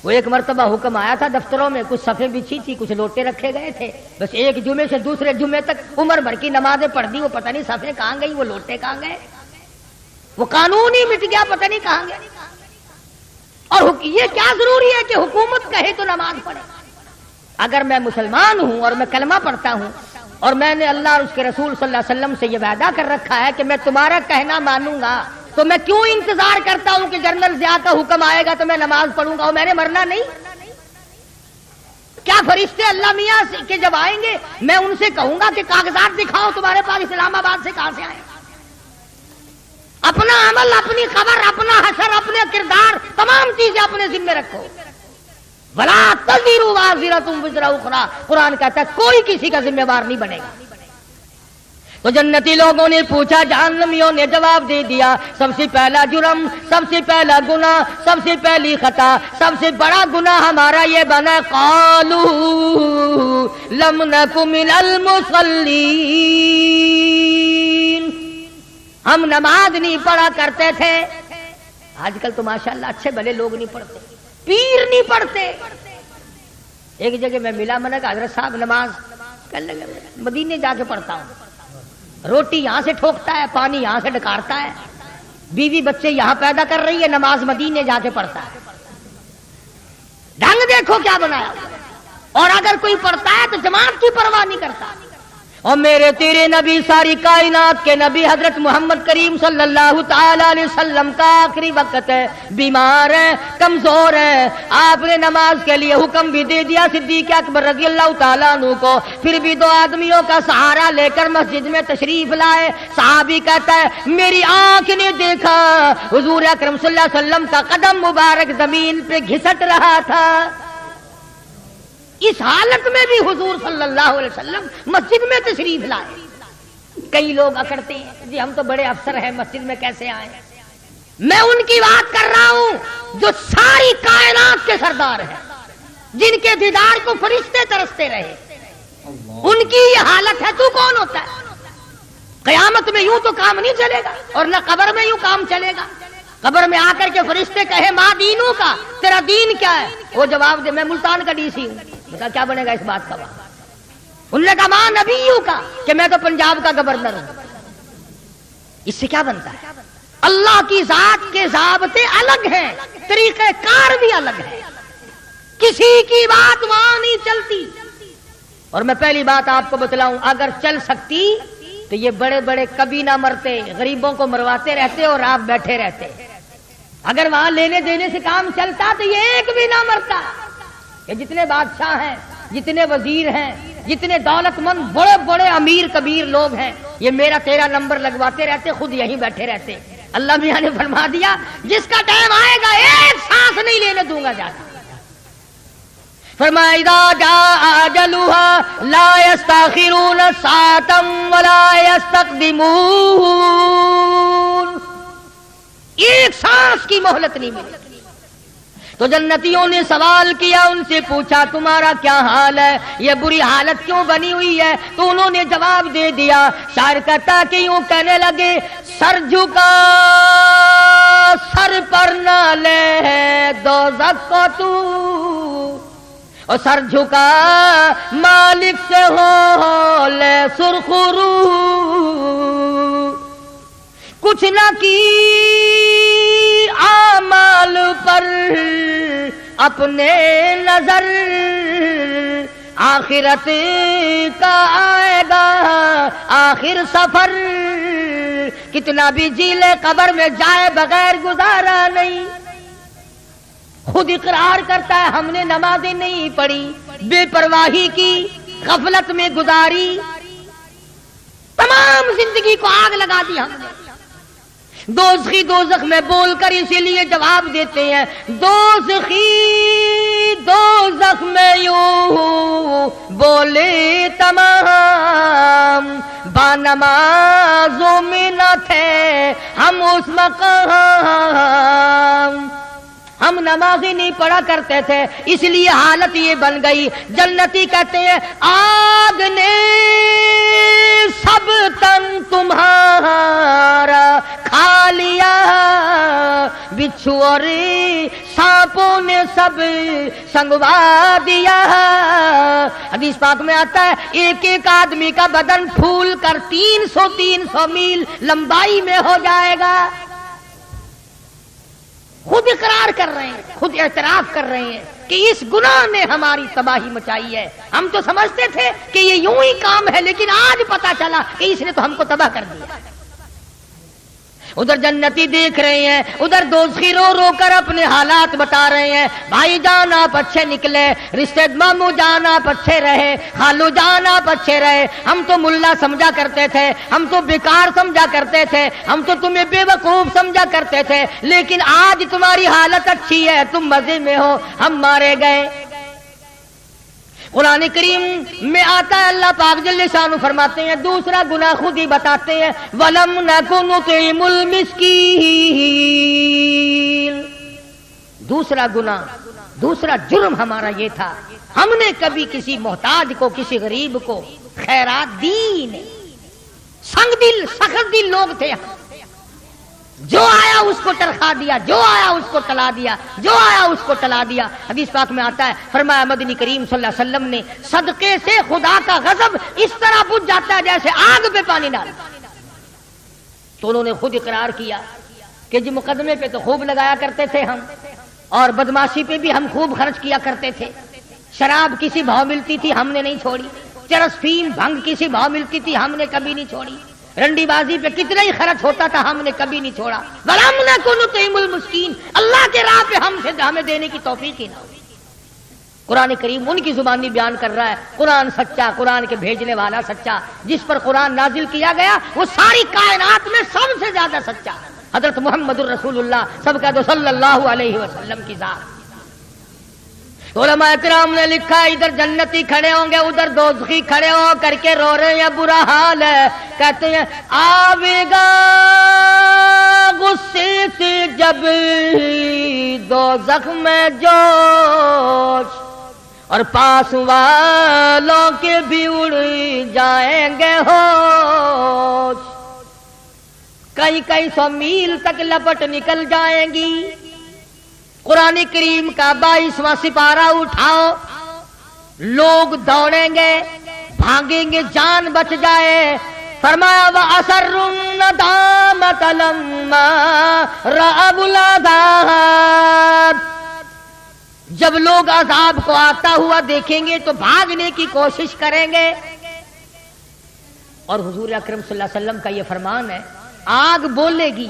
وہ ایک مرتبہ حکم آیا تھا دفتروں میں، کچھ صفیں بچھی تھی، کچھ لوٹے رکھے گئے تھے، بس ایک جمعے سے دوسرے جمعے تک عمر بھر کی نمازیں پڑھ دی، وہ پتہ نہیں صفیں کہاں گئی، وہ لوٹے کہاں گئے، وہ قانون ہی مٹ گیا، پتہ نہیں کہاں گیا۔ اور یہ کیا ضروری ہے کہ حکومت کہے تو نماز پڑھے؟ اگر میں مسلمان ہوں اور میں کلمہ پڑھتا ہوں اور میں نے اللہ اور اس کے رسول صلی اللہ علیہ وسلم سے یہ وعدہ کر رکھا ہے کہ میں تمہارا کہنا مانوں گا، تو میں کیوں انتظار کرتا ہوں کہ جنرل ضیاء کا حکم آئے گا تو میں نماز پڑھوں گا؟ اور میں نے مرنا نہیں؟ کیا فرشتے اللہ میاں کے جب آئیں گے میں ان سے کہوں گا کہ کاغذات دکھاؤ تمہارے پاس اسلام آباد سے کہاں سے آئے؟ اپنا عمل، اپنی خبر، اپنا حشر، اپنے کردار، تمام چیزیں اپنے ذمہ رکھو۔ وَلَا تَزِرُ وَازِرَةٌ وِزْرَ أُخْرَىٰ، قرآن کہتا ہے کوئی کسی کا ذمہ دار نہیں بنے گا۔ تو جنتی لوگوں نے پوچھا، جہنمیوں نے جواب دے دیا، سب سے پہلا جرم، سب سے پہلا گناہ، سب سے پہلی خطا، سب سے بڑا گناہ ہمارا یہ بنا قالوا لم نک من المصلین، ہم نماز نہیں پڑھا کرتے تھے۔ آج کل تو ماشاءاللہ اچھے بھلے لوگ نہیں پڑھتے، پیر نہیں پڑھتے۔ ایک جگہ میں ملا، میں نے کہا حضرت صاحب نماز کر لگے، مدینے جا کے پڑھتا ہوں، روٹی یہاں سے ٹھوکتا ہے، پانی یہاں سے ڈکارتا ہے، بیوی بچے یہاں پیدا کر رہی ہے، نماز مدینے جا کے پڑھتا ہے. ڈھنگ دیکھو کیا بنایا. اور اگر کوئی پڑھتا ہے تو جماعت کی پرواہ نہیں کرتا. اور میرے تیرے نبی ساری کائنات کے نبی حضرت محمد کریم صلی اللہ تعالی علیہ وسلم کا آخری وقت ہے، بیمار ہے، کمزور ہے. آپ نے نماز کے لیے حکم بھی دے دیا صدیق اکبر رضی اللہ تعالیٰ عنہ کو، پھر بھی 2 آدمیوں کا سہارا لے کر مسجد میں تشریف لائے. صحابی کہتا ہے میری آنکھ نے دیکھا حضور اکرم صلی اللہ علیہ وسلم کا قدم مبارک زمین پہ گھسٹ رہا تھا. اس حالت میں بھی حضور صلی اللہ علیہ وسلم مسجد میں تشریف لائے. کئی لوگ اکڑتے ہیں جی ہم تو بڑے افسر ہیں، مسجد میں کیسے آئے. میں ان کی بات کر رہا ہوں جو ساری کائنات کے سردار ہیں، جن کے دیدار کو فرشتے ترستے رہے. ان کی یہ حالت ہے، تو کون ہوتا ہے؟ قیامت میں یوں تو کام نہیں چلے گا، اور نہ قبر میں یوں کام چلے گا. قبر میں آ کر کے فرشتے کہے ماں دینوں کا، تیرا دین کیا ہے؟ وہ جواب دے میں ملتان کا ڈی سی ہوں. بتا کیا بنے گا اس بات کا وہاں؟ انہوں نے کہا ماں نبیوں کا، کہ میں تو پنجاب کا گورنر ہوں. اس سے کیا بنتا ہے؟ اللہ کی ذات کے ضابطے الگ ہیں، طریقہ کار بھی الگ ہے. کسی کی بات وہاں نہیں چلتی. اور میں پہلی بات آپ کو بتلاؤں، اگر چل سکتی تو یہ بڑے بڑے کبھی نہ مرتے، غریبوں کو مرواتے رہتے اور آپ بیٹھے رہتے. اگر وہاں لینے دینے سے کام چلتا تو یہ ایک بھی نہ مرتا. یہ جتنے بادشاہ ہیں، جتنے وزیر ہیں، جتنے دولت مند بڑے بڑے امیر کبیر لوگ ہیں، یہ میرا تیرا نمبر لگواتے رہتے، خود یہیں بیٹھے رہتے. اللہ میاں نے فرما دیا جس کا ٹائم آئے گا ایک سانس نہیں لینے دوں گا جاتا. فرمایا اذا جاء اجلها لا يستاخرون ساعة ولا يستقدمون. ایک سانس کی مہلت نہیں ملے. تو جنتیوں نے سوال کیا، ان سے پوچھا تمہارا کیا حال ہے، یہ بری حالت کیوں بنی ہوئی ہے؟ تو انہوں نے جواب دے دیا. شاعر کہتا کہ یوں کہنے لگے سر جھکا سر پر نہ لے دوزخ کو تو، اور سر جھکا مالک سے ہو لے سرخرو. کچھ نہ کی اعمال پر اپنے نظر، آخرت کا آئے گا آخر سفر. کتنا بھی جی لے قبر میں جائے بغیر گزارا نہیں. خود اقرار کرتا ہے ہم نے نمازیں نہیں پڑھی، بے پرواہی کی، غفلت میں گزاری، تمام زندگی کو آگ لگا دی ہم نے. دوزخی دوزخ میں بول کر اسی لیے جواب دیتے ہیں دوزخی دوزخ میں یوں بولے تمام، با نمازوں میں نہ تھے ہم اس مقام. ہم نمازیں نہیں پڑھا کرتے تھے اس لیے حالت یہ بن گئی. جنتی کہتے ہیں آگ نے سب تن تمہارا کھا لیا، بچھو اور سانپوں نے سب سنگوا دیا. حدیث پاک میں آتا ہے ایک ایک آدمی کا بدن پھول کر 300 میل لمبائی میں ہو جائے گا. خود اقرار کر رہے ہیں، خود اعتراف کر رہے ہیں کہ اس گناہ نے ہماری تباہی مچائی ہے. ہم تو سمجھتے تھے کہ یہ یوں ہی کام ہے، لیکن آج پتا چلا کہ اس نے تو ہم کو تباہ کر دیا. ادھر جنتی دیکھ رہے ہیں، ادھر دوزخی رو رو کر اپنے حالات بتا رہے ہیں. بھائی جان آپ اچھے نکلے، رشتے ماموں جان آپ اچھے رہے، خالو جان آپ اچھے رہے. ہم تو ملا سمجھا کرتے تھے، ہم تو بیکار سمجھا کرتے تھے، ہم تو تمہیں بے وقوف سمجھا کرتے تھے، لیکن آج تمہاری حالت اچھی ہے، تم مزے میں ہو، ہم مارے گئے. قرآن کریم میں آتا ہے اللہ پاک جل شانہ فرماتے ہیں دوسرا گناہ خود ہی بتاتے ہیں وَلَمْ نَكُ نُطْعِمُ الْمِسْكِينَ. دوسرا گناہ، دوسرا جرم ہمارا یہ تھا ہم نے کبھی کسی محتاج کو، کسی غریب کو خیرات دی نہیں. سنگ دل سخت دل لوگ تھے ہم. جو آیا اس کو ترخا دیا، جو آیا اس کو ٹلا دیا، جو آیا اس کو ٹلا دیا. حدیث پاک میں آتا ہے فرمایا مدنی کریم صلی اللہ علیہ وسلم نے صدقے سے خدا کا غضب اس طرح بجھ جاتا ہے جیسے آگ پہ پانی ڈال. تو انہوں نے خود اقرار کیا کہ جی مقدمے پہ تو خوب لگایا کرتے تھے ہم، اور بدماشی پہ بھی ہم خوب خرچ کیا کرتے تھے، شراب کسی بھاؤ ملتی تھی ہم نے نہیں چھوڑی، چرس فیم بھنگ کسی بھاؤ ملتی تھی ہم نے کبھی نہیں چھوڑی، رنڈی بازی پہ کتنا ہی خرچ ہوتا تھا ہم نے کبھی نہیں چھوڑا، وَلَمْ نَكُ نُطْعِمُ الْمِسْكِينَ، اللہ کے راہ پہ ہمیں دینے کی توفیق ہی نہ ہوئی۔ قرآن کریم ان کی زبانی بیان کر رہا ہے، قرآن سچا، قرآن کے بھیجنے والا سچا، جس پر قرآن نازل کیا گیا وہ ساری کائنات میں سب سے زیادہ سچا، حضرت محمد الرسول اللہ، سب کا تو صلی اللہ علیہ وسلم کی ذات۔ علماء کرام نے لکھا ادھر جنتی کھڑے ہوں گے ادھر دوزخی کھڑے ہو کر کے رو رہے ہیں، برا حال ہے، کہتے ہیں آوے گا غصے سے جب دوزخ میں جوش، اور پاس والوں کے بھی اڑ جائیں گے ہوش، کئی کئی سو میل تک لپٹ نکل جائیں گی۔ قرآن کریم کا 22واں سپارہ اٹھاؤ، لوگ دوڑیں گے بھاگیں گے جان بچ جائے، فرمایا وَأَسَرُّ النَّدَامَةَ لَمَّا رَأَوُا الْعَذَابَ، جب لوگ عذاب کو آتا ہوا دیکھیں گے تو بھاگنے کی کوشش کریں گے۔ اور حضور اکرم صلی اللہ علیہ وسلم کا یہ فرمان ہے، آگ بولے گی،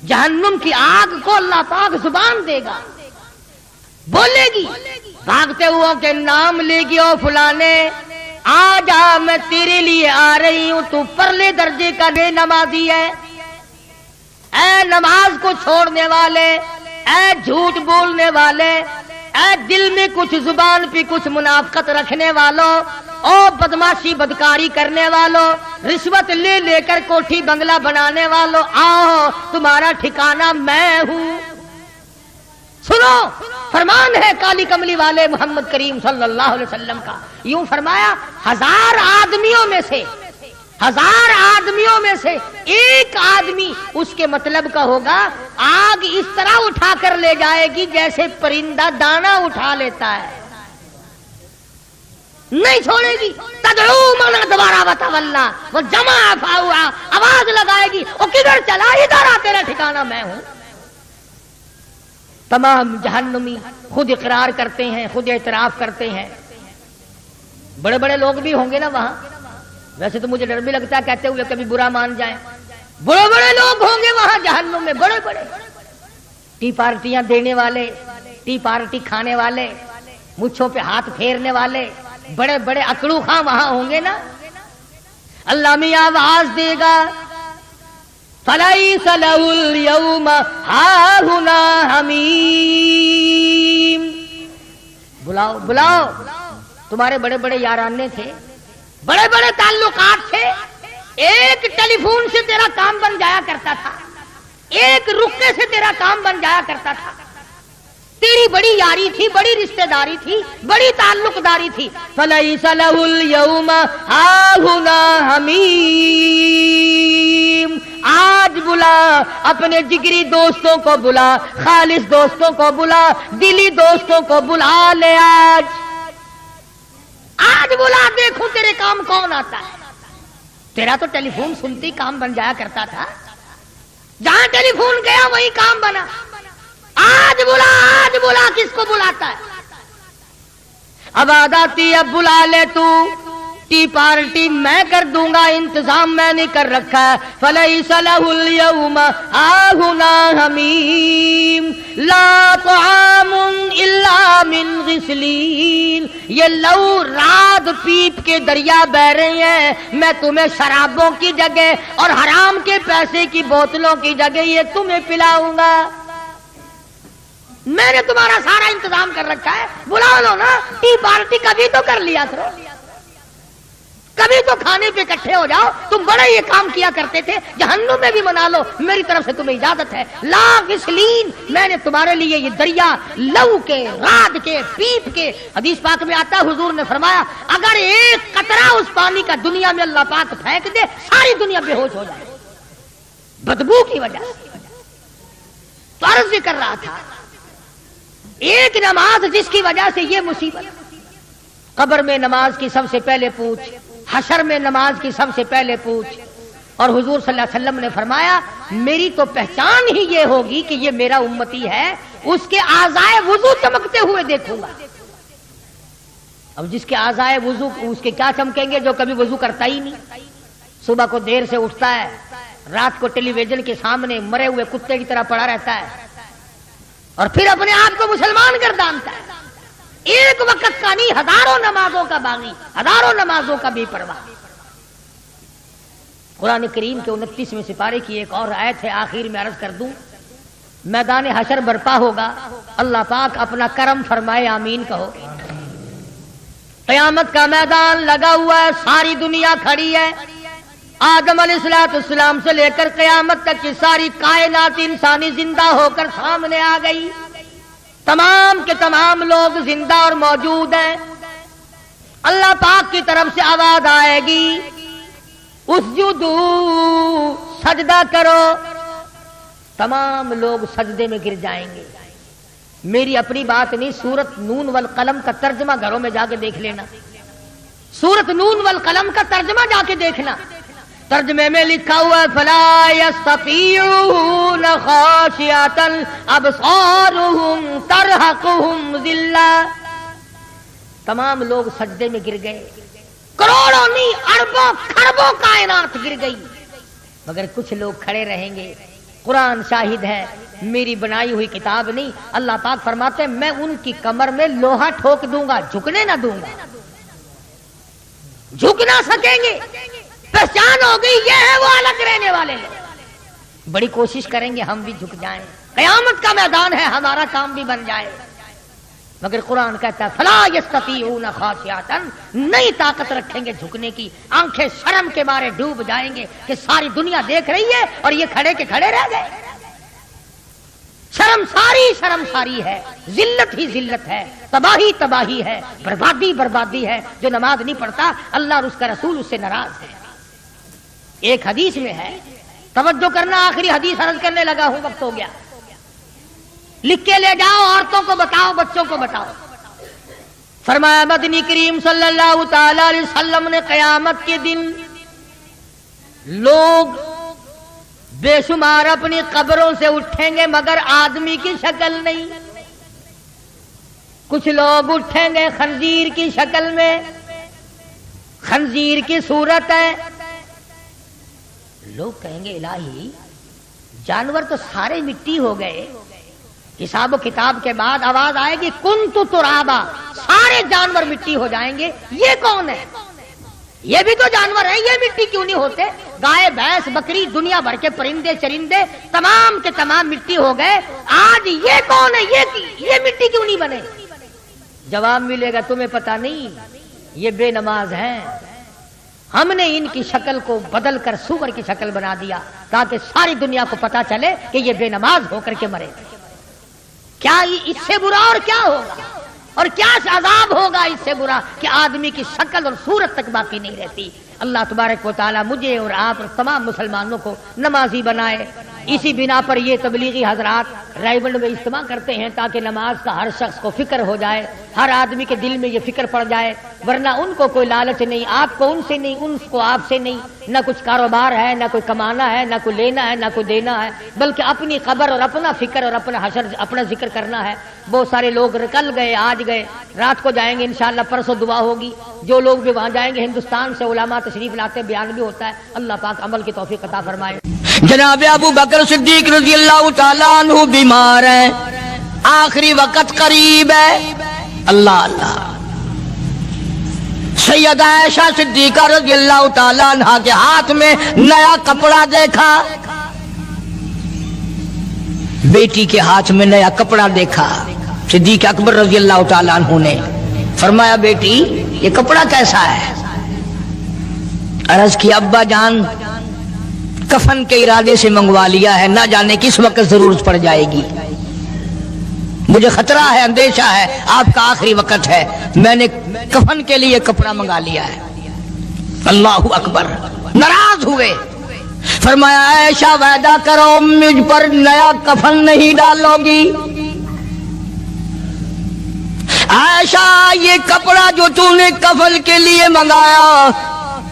جہنم کی آگ کو اللہ پاک زبان دے گا، بولے گی، بھاگتے ہوا کے نام لے گی، او فلانے آ جا میں تیرے لیے آ رہی ہوں، تو پرلے درجے کا بے نمازی ہے، اے نماز کو چھوڑنے والے، اے جھوٹ بولنے والے، اے دل میں کچھ زبان پہ کچھ منافقت رکھنے والوں، او بدماشی بدکاری کرنے والوں، رشوت لے لے کر کوٹھی بنگلہ بنانے والوں، آؤ تمہارا ٹھکانہ میں ہوں۔ سنو فرمان ہے کالی کملی والے محمد کریم صلی اللہ علیہ وسلم کا، یوں فرمایا 1000 آدمیوں میں سے ایک آدمی اس کے مطلب کا ہوگا، آگ اس طرح اٹھا کر لے جائے گی جیسے پرندہ دانہ اٹھا لیتا ہے، نہیں چھوڑے گی۔ تدعو من ادبر وتولی، وہ جمع فاؤا، آواز لگائے گی، وہ کدھر چلا، ادھر آ تیرا ٹھکانہ میں ہوں۔ تمام جہنمی خود اقرار کرتے ہیں، خود اعتراف کرتے ہیں، بڑے بڑے لوگ بھی ہوں گے نا وہاں، ویسے تو مجھے ڈر بھی لگتا ہے کہتے ہوئے کبھی برا مان جائیں، بڑے بڑے لوگ ہوں گے وہاں جہنم میں، بڑے بڑے ٹی پارٹیاں دینے والے، ٹی پارٹی کھانے والے، مچھوں پہ ہاتھ پھیرنے والے، بڑے بڑے اکڑو خاں وہاں ہوں گے نا۔ اللہ میاں آواز دے گا فَلَيْسَ لَهُ الْيَوْمَ هَاهُنَا حَمِيمٌ، بلاؤ بلاؤ، تمہارے بڑے بڑے یارانے تھے، بڑے بڑے تعلقات تھے، ایک ٹیلی فون سے تیرا کام بن جایا کرتا تھا، ایک رکے سے تیرا کام بن جایا کرتا تھا، تیری بڑی یاری تھی، بڑی رشتہ داری تھی، بڑی تعلق داری تھی۔ فَلَيْسَ لَهُ الْيَوْمَ هَاهُنَا حَمِيمٌ، آج بلا اپنے جگری دوستوں کو بلا، خالص دوستوں کو بلا، دلی دوستوں کو بلا لے، آج بلا، دیکھوں تیرے کام کون آتا ہے۔ تیرا تو ٹیلی فون سنتی کام بن جایا کرتا تھا، جہاں ٹیلی فون گیا وہی کام بنا، آج بلا، آج بلا، کس کو بلاتا ہے؟ اب آتی اب بلا لے تو، ٹی پارٹی میں کر دوں گا، انتظام میں نے کر رکھا ہے۔ فَلَيْسَ لَهُ الْيَوْمَ هَاهُنَا حَمِيمٌ لَا طَعَامٌ إِلَّا مِنْ غِسْلِينٍ، یہ لو رات پیپ کے دریا بہ رہے ہیں، میں تمہیں شرابوں کی جگہ اور حرام کے پیسے کی بوتلوں کی جگہ یہ تمہیں پلاؤں گا، میں نے تمہارا سارا انتظام کر رکھا ہے، بلا لو نا، ٹی پارٹی کبھی تو کر لیا کرو، کبھی تو کھانے پہ اکٹھے ہو جاؤ، تم بڑے یہ کام کیا کرتے تھے، جہنم میں بھی منا لو، میری طرف سے تمہیں اجازت ہے۔ لا غسلین، میں نے تمہارے لیے یہ دریا لو کے، رات کے، پیپ کے، حدیث پاک میں آتا حضور نے فرمایا اگر ایک قطرہ اس پانی کا دنیا میں اللہ پاک پھینک دے ساری دنیا بے ہوش ہو جائے بدبو کی وجہ سے۔ تو عرض یہ کر رہا تھا، ایک نماز جس کی وجہ سے یہ مصیبت، قبر میں نماز کی سب سے پہلے پوچھ، حشر میں نماز کی سب سے پہلے پوچھ، اور حضور صلی اللہ علیہ وسلم نے فرمایا میری تو پہچان ہی یہ ہوگی کہ یہ میرا امتی ہے، اس کے اعضائے وضو چمکتے ہوئے دیکھوں گا۔ اب جس کے اعضائے وضو اس کے کیا چمکیں گے؟ جو کبھی وضو کرتا ہی نہیں، صبح کو دیر سے اٹھتا ہے، رات کو ٹیلی ویژن کے سامنے مرے ہوئے کتے کی طرح پڑا رہتا ہے، اور پھر اپنے آپ کو مسلمان گردانتا ہے، ایک وقت کا نہیں ہزاروں نمازوں کا باغی، ہزاروں نمازوں کا بے پرواہ۔ قرآن کریم کے 29ویں سپارے کی ایک اور آیت ہے، آخر میں عرض کر دوں، میدان حشر برپا ہوگا، اللہ پاک اپنا کرم فرمائے، آمین کہو۔ قیامت کا میدان لگا ہوا ہے، ساری دنیا کھڑی ہے، آدم علیہ السلام سے لے کر قیامت تک کی ساری کائنات انسانی زندہ ہو کر سامنے آ گئی، تمام کے تمام لوگ زندہ اور موجود ہیں۔ اللہ پاک کی طرف سے آواز آئے گی اسجدو، سجدہ کرو، تمام لوگ سجدے میں گر جائیں گے۔ میری اپنی بات نہیں، سورت نون والقلم کا ترجمہ گھروں میں جا کے دیکھ لینا، سورت نون والقلم کا ترجمہ جا کے دیکھنا، ترجمے میں لکھا ہوا ہے فلا یستطیعون خاشعۃ ابصارهم ترہقهم ذلہ، تمام لوگ سجدے میں گر گئے، کروڑوں نہیں اربوں کھربوں کائنات گر گئی، مگر کچھ لوگ کھڑے رہیں گے۔ قرآن شاہد ہے، میری بنائی ہوئی کتاب نہیں، اللہ پاک فرماتے ہیں میں ان کی کمر میں لوہا ٹھوک دوں گا، جھکنے نہ دوں گا، جھک نہ سکیں گے۔ پہچان ہو گئی یہ ہے وہ الگ رہنے والے لوگ، بڑی کوشش کریں گے ہم بھی جھک جائیں، قیامت کا میدان ہے، ہمارا کام بھی بن جائے، مگر قرآن کہتا ہے فلا یستطیعون خاشعۃ، نہیں طاقت رکھیں گے جھکنے کی، آنکھیں شرم کے مارے ڈوب جائیں گے کہ ساری دنیا دیکھ رہی ہے اور یہ کھڑے کے کھڑے رہ گئے۔ شرم ساری ہے، ذلت ہی ذلت ہے، تباہی تباہی ہے، بربادی بربادی ہے۔ جو نماز نہیں پڑھتا اللہ اور اس کا رسول اس سے ناراض ہے۔ ایک حدیث میں ہے، توجہ کرنا، آخری حدیث عرض کرنے لگا ہوں، وقت ہو گیا، لکھ کے لے جاؤ، عورتوں کو بتاؤ، بچوں کو بتاؤ۔ فرمایا مدنی کریم صلی اللہ تعالی علیہ وسلم نے قیامت کے دن لوگ بے شمار اپنی قبروں سے اٹھیں گے مگر آدمی کی شکل نہیں، کچھ لوگ اٹھیں گے خنزیر کی شکل میں، خنزیر کی صورت ہے، لوگ کہیں گے الہی جانور تو سارے مٹی ہو گئے، حساب و کتاب کے بعد آواز آئے گی کنت ترابا، سارے جانور مٹی ہو جائیں گے، یہ کون ہے؟ یہ بھی تو جانور ہے، یہ مٹی کیوں نہیں ہوتے؟ گائے بھینس بکری دنیا بھر کے پرندے چرندے تمام کے تمام مٹی ہو گئے، آج یہ کون ہے؟ یہ مٹی کیوں نہیں بنے؟ جواب ملے گا تمہیں پتا نہیں، یہ بے نماز ہیں، ہم نے ان کی شکل کو بدل کر سور کی شکل بنا دیا تاکہ ساری دنیا کو پتا چلے کہ یہ بے نماز ہو کر کے مرے۔ کیا اس سے برا اور کیا ہوگا، اور کیا عذاب ہوگا اس سے برا کہ آدمی کی شکل اور صورت تک باقی نہیں رہتی۔ اللہ تبارک و تعالی مجھے اور آپ اور تمام مسلمانوں کو نمازی بنائے۔ اسی بنا پر یہ تبلیغی حضرات رائے میں اجتماع کرتے ہیں تاکہ نماز کا ہر شخص کو فکر ہو جائے، ہر آدمی کے دل میں یہ فکر پڑ جائے، ورنہ ان کو کوئی لالچ نہیں، آپ کو ان سے نہیں، ان کو آپ سے نہیں، نہ کچھ کاروبار ہے، نہ کوئی کمانا ہے، نہ کوئی لینا ہے، نہ کوئی دینا ہے، بلکہ اپنی قبر اور اپنا فکر اور اپنا حشر اپنا ذکر کرنا ہے۔ بہت سارے لوگ کل گئے، آج گئے، رات کو جائیں گے، انشاءاللہ پرسوں دعا ہوگی، جو لوگ بھی وہاں جائیں گے ہندوستان سے علماء تشریف لاتے، بیان بھی ہوتا ہے، اللہ پاک عمل کی توفیق عطا فرمائے۔ جناب ابو بکر صدیق رضی اللہ تعالیٰ عنہ بیمار ہیں، آخری وقت قریب ہے، اللہ اللہ۔ سیدہ عائشہ صدیقہ رضی اللہ تعالیٰ عنہ کے ہاتھ میں نیا کپڑا دیکھا، بیٹی کے ہاتھ میں نیا کپڑا دیکھا، صدیق اکبر رضی اللہ تعالیٰ عنہ نے فرمایا بیٹی یہ کپڑا کیسا ہے؟ عرض کی ابا جان کفن کے ارادے سے منگوا لیا ہے، نہ جانے کس وقت ضرورت پڑ جائے گی، مجھے خطرہ ہے، اندیشہ ہے، آپ کا آخری وقت ہے، میں نے کفن کے لیے کپڑا منگا لیا ہے۔ اللہ اکبر، ناراض ہوئے، فرمایا عائشہ وعدہ کرو مجھ پر نیا کفن نہیں ڈالو گی۔ عائشہ یہ کپڑا جو تو نے کفن کے لیے منگایا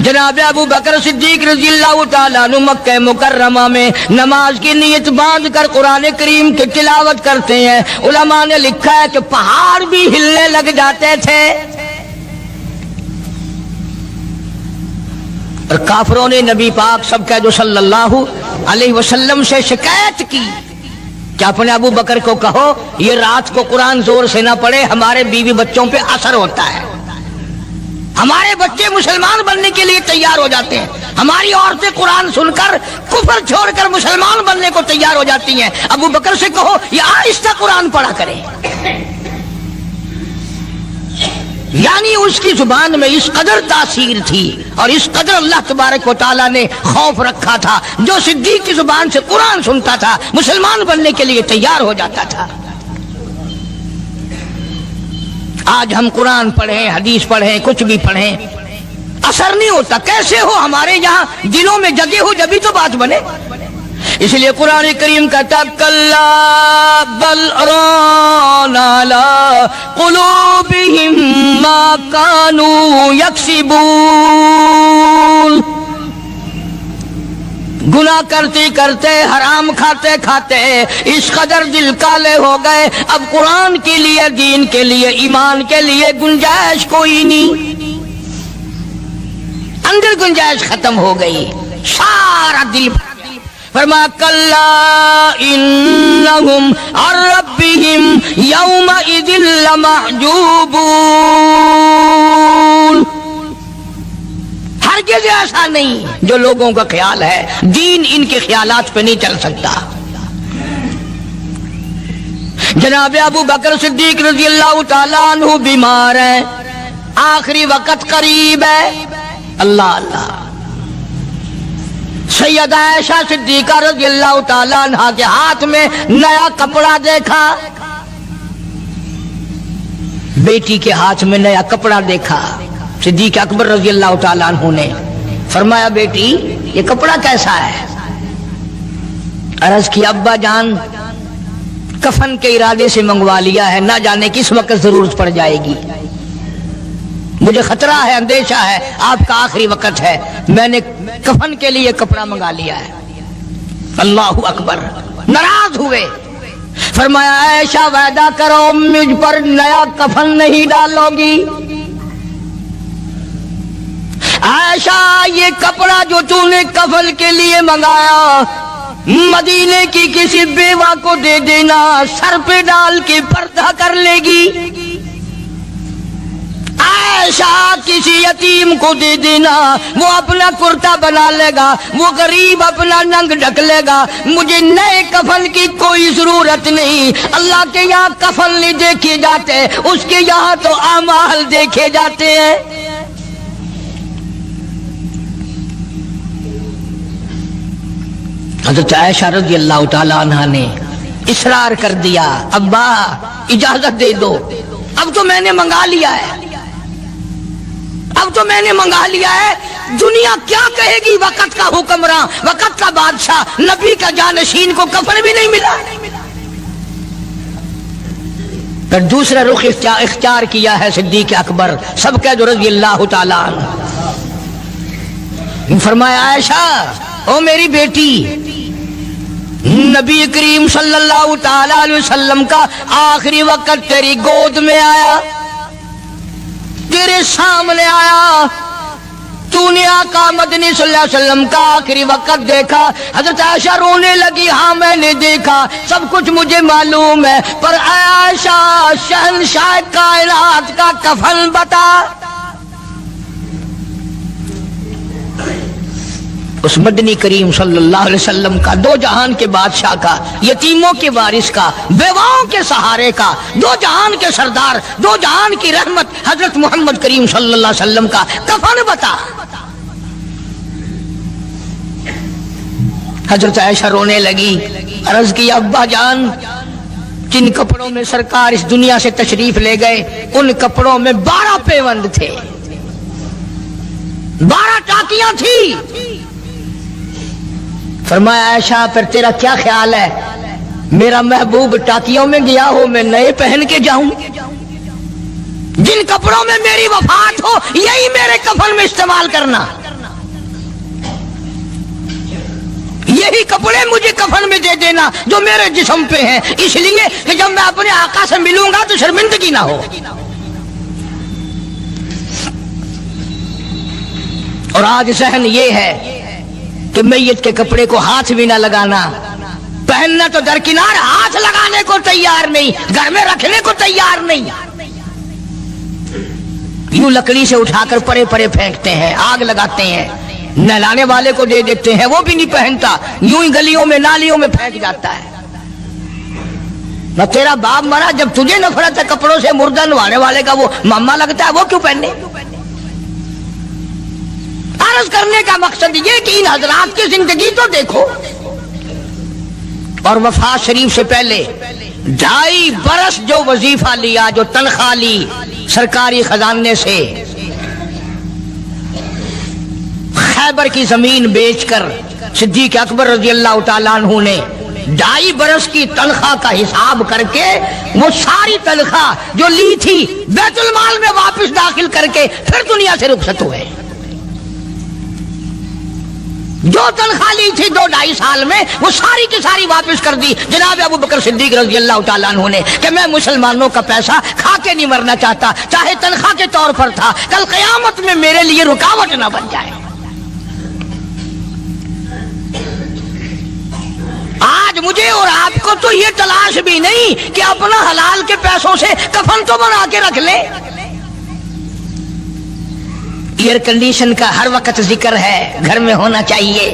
جناب ابو بکر صدیق رضی اللہ تعالیٰ عنہ مکہ مکرمہ میں نماز کی نیت باندھ کر قرآن کریم کی تلاوت کرتے ہیں. علماء نے لکھا ہے کہ پہاڑ بھی ہلنے لگ جاتے تھے. اور کافروں نے نبی پاک سب کا جو صلی اللہ علیہ وسلم سے شکایت کی کہ اپنے ابو بکر کو کہو یہ رات کو قرآن زور سے نہ پڑھے، ہمارے بیوی بچوں پہ اثر ہوتا ہے، ہمارے بچے مسلمان بننے کے لیے تیار ہو جاتے ہیں، ہماری عورتیں قرآن سن کر کفر چھوڑ کر مسلمان بننے کو تیار ہو جاتی ہیں، ابو بکر سے کہو یہ آہستہ قرآن پڑھا کرے. یعنی اس کی زبان میں اس قدر تاثیر تھی اور اس قدر اللہ تبارک و تعالیٰ نے خوف رکھا تھا، جو صدیق کی زبان سے قرآن سنتا تھا مسلمان بننے کے لیے تیار ہو جاتا تھا. آج ہم قرآن پڑھیں، حدیث پڑھیں، کچھ بھی پڑھیں، اثر نہیں ہوتا. کیسے ہو؟ ہمارے یہاں دلوں میں جگہ ہو جبھی تو بات بنے. اس لیے قرآن کریم کہتا کلا بل ران علی قلوبہم ما کانوا یکسبون. گناہ کرتے کرتے، حرام کھاتے کھاتے اس قدر دل کالے ہو گئے، اب قرآن کے لیے، دین کے لیے، ایمان کے لیے گنجائش کوئی نہیں، اندر گنجائش ختم ہو گئی، سارا دل. فرمایا کلا انہم عن ربہم یومئذ لمحجوبون. ہرگز ایسا نہیں جو لوگوں کا خیال ہے، دین ان کے خیالات پہ نہیں چل سکتا. جناب ابو بکر صدیق رضی اللہ تعالیٰ عنہ بیمار ہیں، آخری وقت قریب ہے. اللہ اللہ. سیدہ عائشہ صدیقہ رضی اللہ تعالیٰ عنہ کے ہاتھ میں نیا کپڑا دیکھا، بیٹی کے ہاتھ میں نیا کپڑا دیکھا. صدیق اکبر رضی اللہ تعالیٰ عنہ نے فرمایا بیٹی یہ کپڑا کیسا ہے؟ عرض کی ابا جان کفن کے ارادے سے منگوا لیا ہے، نہ جانے کس وقت ضرورت پڑ جائے گی، مجھے خطرہ ہے، اندیشہ ہے، آپ کا آخری وقت ہے، میں نے کفن کے لیے کپڑا منگا لیا ہے. اللہ اکبر. ناراض ہوئے، فرمایا عائشہ وعدہ کرو مجھ پر نیا کفن نہیں ڈالو گی. عائشہ یہ کپڑا جو تو نے کفن کے لیے منگایا مدینے کی کسی بیوہ کو دے دینا، سر پہ ڈال کے پردہ کر لے گی. عائشہ کسی یتیم کو دے دینا، وہ اپنا کرتا بنا لے گا، وہ غریب اپنا ننگ ڈھک لے گا، مجھے نئے کفن کی کوئی ضرورت نہیں. اللہ کے یہاں کفن نہیں دیکھے جاتے، اس کے یہاں تو اعمال دیکھے جاتے ہیں. حضرت عائشہ رضی اللہ تعالی عنہا نے اصرار کر دیا، ابا اجازت دے دو، اب تو میں نے منگا لیا ہے، اب تو میں نے منگا لیا ہے، دنیا کیا کہے گی؟ وقت کا حکمراں، وقت کا بادشاہ، نبی کا جانشین کو کفن بھی نہیں ملا. پھر دوسرا رخ اختیار کیا ہے صدیق اکبر سب کا جو رضی اللہ تعالی عنہ. فرمایا عائشہ او میری بیٹی، نبی کریم صلی اللہ تعالی علیہ وسلم کا آخری وقت تیری گود میں آیا، تیرے سامنے آیا، تو نے آقا مدنی صلی اللہ علیہ وسلم کا آخری وقت دیکھا. حضرت عائشہ رونے لگی، ہاں میں نے دیکھا، سب کچھ مجھے معلوم ہے، پر عائشہ شہنشاہ کائنات کا کفن بتا. اس مدنی کریم صلی اللہ علیہ وسلم کا، دو جہان کے بادشاہ کا، یتیموں کے وارث کا، بیواؤں کے سہارے کا، دو جہان کے سردار، دو جہان کی رحمت حضرت محمد کریم صلی اللہ علیہ وسلم کا کفن بتا. حضرت عائشہ رونے لگی، عرض کی ابا جان جن کپڑوں میں سرکار اس دنیا سے تشریف لے گئے ان کپڑوں میں 12 پیوند تھے، 12 ٹاکیاں تھی. فرمایا عائشہ پھر تیرا کیا خیال ہے، میرا محبوب ٹاکیوں میں گیا ہو میں نئے پہن کے جاؤں؟ جن کپڑوں میں میری وفات ہو یہی میرے کفن میں استعمال کرنا، یہی کپڑے مجھے کفن میں دے دینا جو میرے جسم پہ ہیں، اس لیے کہ جب میں اپنے آقا سے ملوں گا تو شرمندگی نہ ہو۔ اور آج ذہن یہ ہے کہ میت کے کپڑے کو ہاتھ بھی نہ لگانا، پہننا تو درکنار، ہاتھ لگانے کو تیار نہیں، گھر میں رکھنے کو تیار نہیں، یوں لکڑی سے اٹھا کر پرے پرے پھینکتے ہیں، آگ لگاتے ہیں، نہلانے والے کو دے دیتے ہیں، وہ بھی نہیں پہنتا، یوں ہی گلیوں میں نالیوں میں پھینک جاتا ہے۔ نہ تیرا باپ مرا، جب تجھے نفرت ہے کپڑوں سے، مردہ نوانے والے کا وہ ماما لگتا ہے، وہ کیوں پہنے؟ عرض کرنے کا مقصد یہ کہ ان حضرات کی زندگی تو دیکھو، اور وفات شریف سے پہلے 2.5 برس جو وظیفہ لیا، جو تنخواہ لی سرکاری خزانے سے، خیبر کی زمین بیچ کر صدیق اکبر رضی اللہ تعالیٰ عنہ نے 2.5 برس کی تنخواہ کا حساب کر کے وہ ساری تنخواہ جو لی تھی بیت المال میں واپس داخل کر کے پھر دنیا سے رخصت ہوئے۔ جو تنخواہ لی تھی 2-2.5 سال میں وہ ساری کی ساری واپس کر دی جناب ابو بکر صدیق رضی اللہ تعالیٰ عنہ نے، کہ میں مسلمانوں کا پیسہ کھا کے نہیں مرنا چاہتا، چاہے تنخواہ کے طور پر تھا، کل قیامت میں میرے لیے رکاوٹ نہ بن جائے۔ آج مجھے اور آپ کو تو یہ تلاش بھی نہیں کہ اپنا حلال کے پیسوں سے کفن تو بنا کے رکھ لیں۔ ایئر کنڈیشن کا ہر وقت ذکر ہے، گھر میں ہونا چاہیے،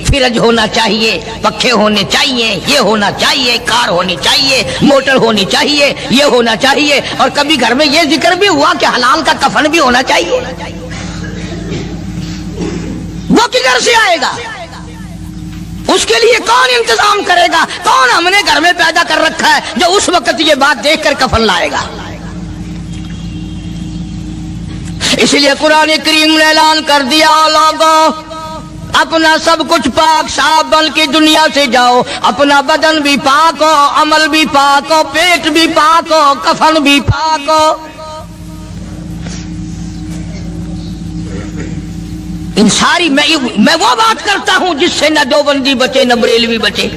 فریج ہونا چاہیے، پنکھے ہونے چاہیے، یہ ہونا چاہیے، کار ہونی چاہیے، موٹر ہونی چاہیے، یہ ہونا چاہیے، اور کبھی گھر میں یہ ذکر بھی ہوا کہ حلال کا کفن بھی ہونا چاہیے۔ وہ کدھر سے آئے گا؟ اس کے لیے کون انتظام کرے گا؟ کون ہم نے گھر میں پیدا کر رکھا ہے جو اس وقت یہ بات دیکھ کر کفن لائے گا؟ اس لیے قرآن کریم نے اعلان کر دیا، لوگوں اپنا سب کچھ پاک صاف بن کے دنیا سے جاؤ، اپنا بدن بھی پاک ہو، عمل بھی پاک ہو، پیٹ بھی پاک ہو، کفن بھی پاک ہو۔ ان ساری میں وہ بات کرتا ہوں جس سے نہ دیوبندی بچے، نہ بریلوی بچے،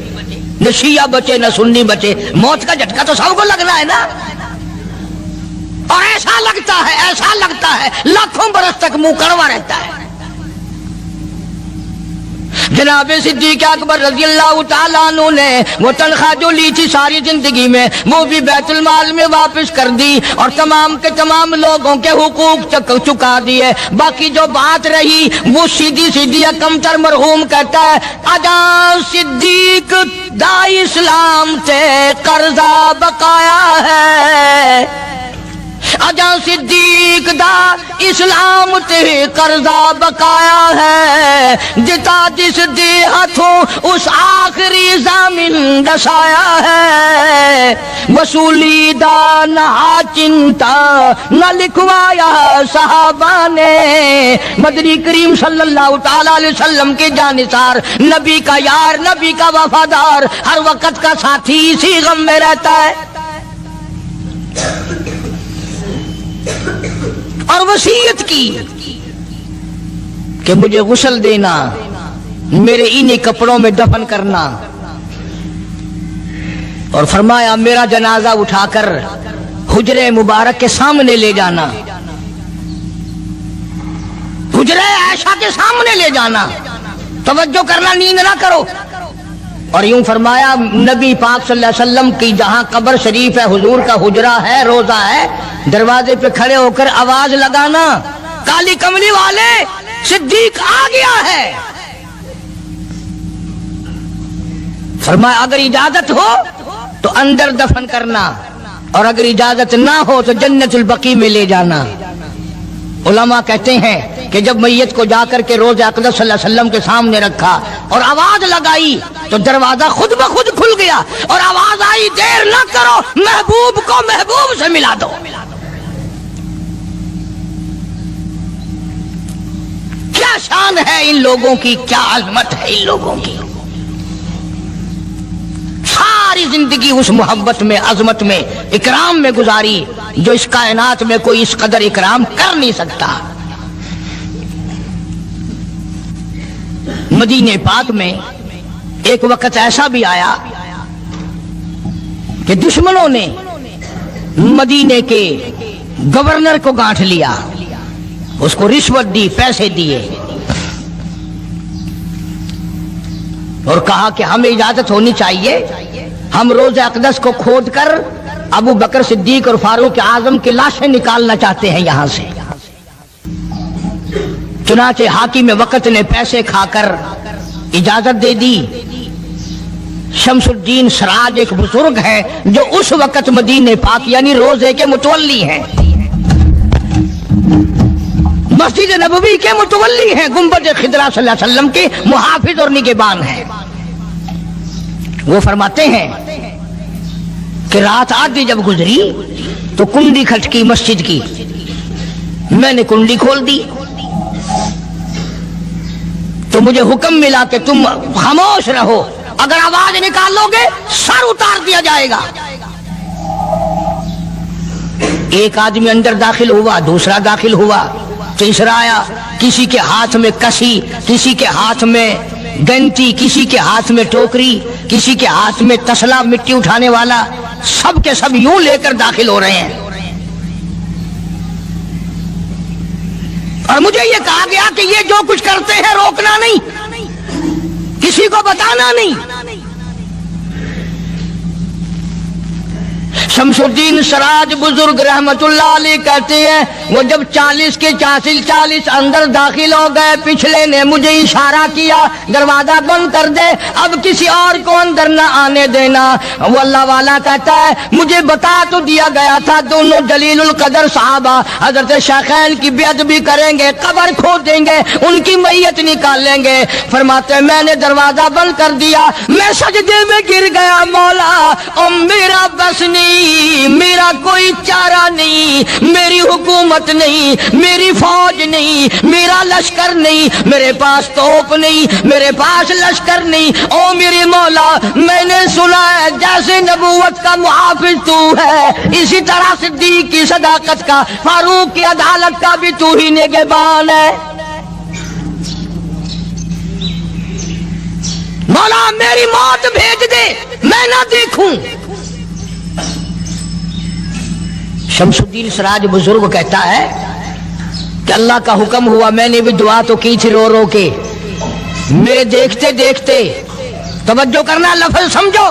نہ شیعہ بچے، نہ سنی بچے۔ موت کا جھٹکا تو سب کو لگنا ہے نا، اور ایسا لگتا ہے لاکھوں برس تک منہ کڑوا رہتا ہے۔ جناب صدیق اکبر رضی اللہ تعالیٰ عنہ نے وہ تنخواہ جو لی تھی ساری زندگی میں، وہ بھی بیت المال میں واپس کر دی، اور تمام کے تمام لوگوں کے حقوق چکا دیے۔ باقی جو بات رہی وہ سیدھی کمتر مرحوم کہتا ہے، ادا صدیق دا اسلام تے قرضہ بقایا ہے، اجا صدیق دا اسلام تے قرضہ بقایا ہے، جتا جس دے ہاتھوں اس آخری زمین دسایا ہے، وصولی دا نہ چنتا نہ لکھوایا صحابہ نے۔ مدنی کریم صلی اللہ تعالی علیہ وسلم کے جانثار، نبی کا یار، نبی کا وفادار، ہر وقت کا ساتھی اسی غم میں رہتا ہے۔ اور وصیت کی کہ مجھے غسل دینا، میرے انہی کپڑوں میں دفن کرنا، اور فرمایا میرا جنازہ اٹھا کر حجرے مبارک کے سامنے لے جانا، حجرے عائشہ کے سامنے لے جانا، توجہ کرنا، نیند نہ کرو۔ اور یوں فرمایا نبی پاک صلی اللہ علیہ وسلم کی جہاں قبر شریف ہے، حضور کا حجرہ ہے، روضہ ہے، دروازے پہ کھڑے ہو کر آواز لگانا، کالی کملی والے صدیق آ گیا ہے۔ فرمایا اگر اجازت ہو تو اندر دفن کرنا، اور اگر اجازت نہ ہو تو جنت البقیع میں لے جانا۔ علماء کہتے ہیں کہ جب میت کو جا کر کے روضہ اقدس صلی اللہ علیہ وسلم کے سامنے رکھا اور آواز لگائی تو دروازہ خود بخود کھل گیا، اور آواز آئی دیر نہ کرو، محبوب کو محبوب سے ملا دو۔ کیا شان ہے ان لوگوں کی، کیا عظمت ہے ان لوگوں کی، ساری زندگی اس محبت میں، عظمت میں، اکرام میں گزاری۔ جو اس کائنات میں کوئی اس قدر اکرام کر نہیں سکتا۔ مدینہ پاک میں ایک وقت ایسا بھی آیا کہ دشمنوں نے مدینے کے گورنر کو گانٹھ لیا، اس کو رشوت دی، پیسے دیے اور کہا کہ ہمیں اجازت ہونی چاہیے، ہم روضہ اقدس کو کھود کر ابو بکر صدیق اور فاروق اعظم کی لاشیں نکالنا چاہتے ہیں یہاں سے۔ چنانچہ حاکم وقت نے پیسے کھا کر اجازت دے دی۔ شمس الدین سراج ایک بزرگ ہے جو اس وقت مدینہ پاک یعنی روزے کے متولی ہیں، مسجد نبوی کے متولی ہیں، گنبد خضرا صلی اللہ علیہ وسلم کے محافظ اور نگہبان ہیں۔ وہ فرماتے ہیں کہ رات آدھی جب گزری تو کنڈی کھٹکی مسجد کی، میں نے کنڈی کھول دی تو مجھے حکم ملا کہ تم خاموش رہو، اگر آواز نکالو گے سر اتار دیا جائے گا۔ ایک آدمی اندر داخل ہوا، دوسرا داخل ہوا، تیسرا آیا، کسی کے ہاتھ میں کسی، کسی کے ہاتھ میں گنتی، کسی کے ہاتھ میں ٹوکری، کسی کے ہاتھ میں تسلا مٹی اٹھانے والا، سب کے سب یوں لے کر داخل ہو رہے ہیں۔ اور مجھے یہ کہا گیا کہ یہ جو کچھ کرتے ہیں روکنا نہیں، کسی کو بتانا نہیں۔ شمس الدین سراج بزرگ رحمت اللہ علیہ کہتے ہیں وہ جب 40 کے 40 اندر داخل ہو گئے، پچھلے نے مجھے اشارہ کیا دروازہ بند کر دے، اب کسی اور کو اندر نہ آنے دینا۔ وہ اللہ والا کہتا ہے مجھے بتا تو دیا گیا تھا دونوں جلیل القدر صحابہ حضرت شیخین کی بے ادبی کریں گے، قبر کھود دیں گے، ان کی میت نکال لیں گے۔ فرماتے ہیں میں نے دروازہ بند کر دیا، میں سجدے میں گر گیا، مولا او میرا بس نہیں، میرا کوئی چارہ نہیں، میری حکومت نہیں، میری فوج نہیں، میرا لشکر نہیں، میرے پاس توپ نہیں، میرے پاس لشکر نہیں، او میرے مولا میں نے سنا ہے جیسے نبوت کا محافظ تو ہے، اسی طرح صدیق کی صداقت کا، فاروق کی عدالت کا بھی تو ہی نگہبان ہے۔ مولا میری موت بھیج دے میں نہ دیکھوں۔ شمس الدین سراج بزرگ کہتا ہے کہ اللہ کا حکم ہوا، میں نے بھی دعا تو کی تھی رو رو کے، میرے دیکھتے دیکھتے، توجہ کرنا لفظ سمجھو،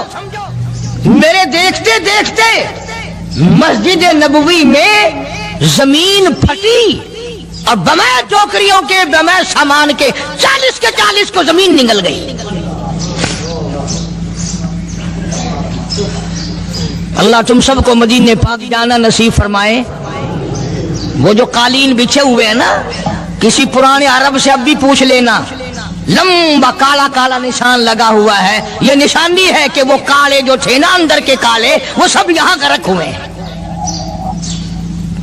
میرے دیکھتے دیکھتے مسجد نبوی میں زمین پھٹی اور بمائے ٹوکریوں کے، بمائے سامان کے 40 کے 40 کو زمین نگل گئی۔ اللہ تم سب کو مدینہ پاک جانا نصیب فرمائے۔ وہ جو قالین بچھے ہوئے ہیں نا، کسی پرانے عرب سے اب بھی پوچھ لینا، لمبا کالا کالا نشان لگا ہوا ہے، یہ نشانی ہے کہ وہ کالے جو تھے نا اندر کے کالے، وہ سب یہاں کا رکھ ہوئے ہیں۔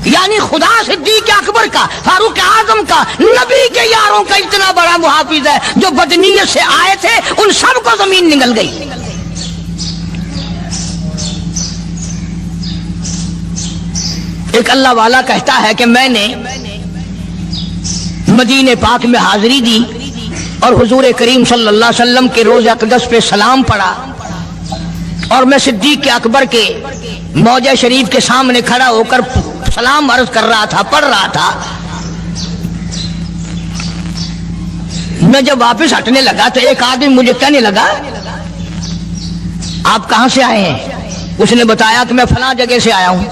یعنی خدا صدیق اکبر کا، فاروق اعظم کا، نبی کے یاروں کا اتنا بڑا محافظ ہے، جو بدنیت سے آئے تھے ان سب کو زمین نگل گئی۔ ایک اللہ والا کہتا ہے کہ میں نے مدینہ پاک میں حاضری دی اور حضور کریم صلی اللہ علیہ وسلم کے روضہ اقدس پہ سلام پڑھا، اور میں صدیق اکبر کے موضع شریف کے سامنے کھڑا ہو کر سلام عرض کر رہا تھا، پڑھ رہا تھا۔ میں جب واپس ہٹنے لگا تو ایک آدمی مجھے کہنے لگا آپ کہاں سے آئے ہیں؟ اس نے بتایا کہ میں فلاں جگہ سے آیا ہوں۔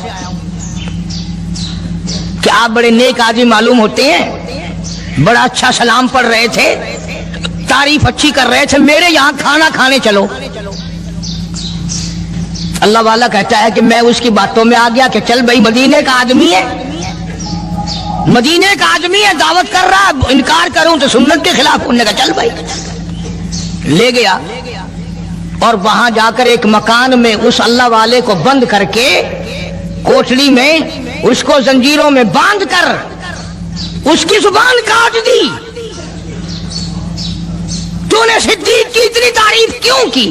کہ آپ بڑے نیک آدمی معلوم ہوتے ہیں، بڑا اچھا سلام پڑھ رہے تھے، تعریف اچھی کر رہے تھے، میرے یہاں کھانا کھانے چلو۔ اللہ والا کہتا ہے کہ میں اس کی باتوں میں آ گیا کہ چل بھائی، مدینے کا آدمی ہے، مدینے کا آدمی ہے، دعوت کر رہا، انکار کروں تو سنت کے خلاف ہونے کا، چل بھائی۔ لے گیا اور وہاں جا کر ایک مکان میں اس اللہ والے کو بند کر کے، کوٹڑی میں اس کو زنجیروں میں باندھ کر اس کی زبان کاٹ دی۔ تو نے صدیق کی اتنی تعریف کیوں کی؟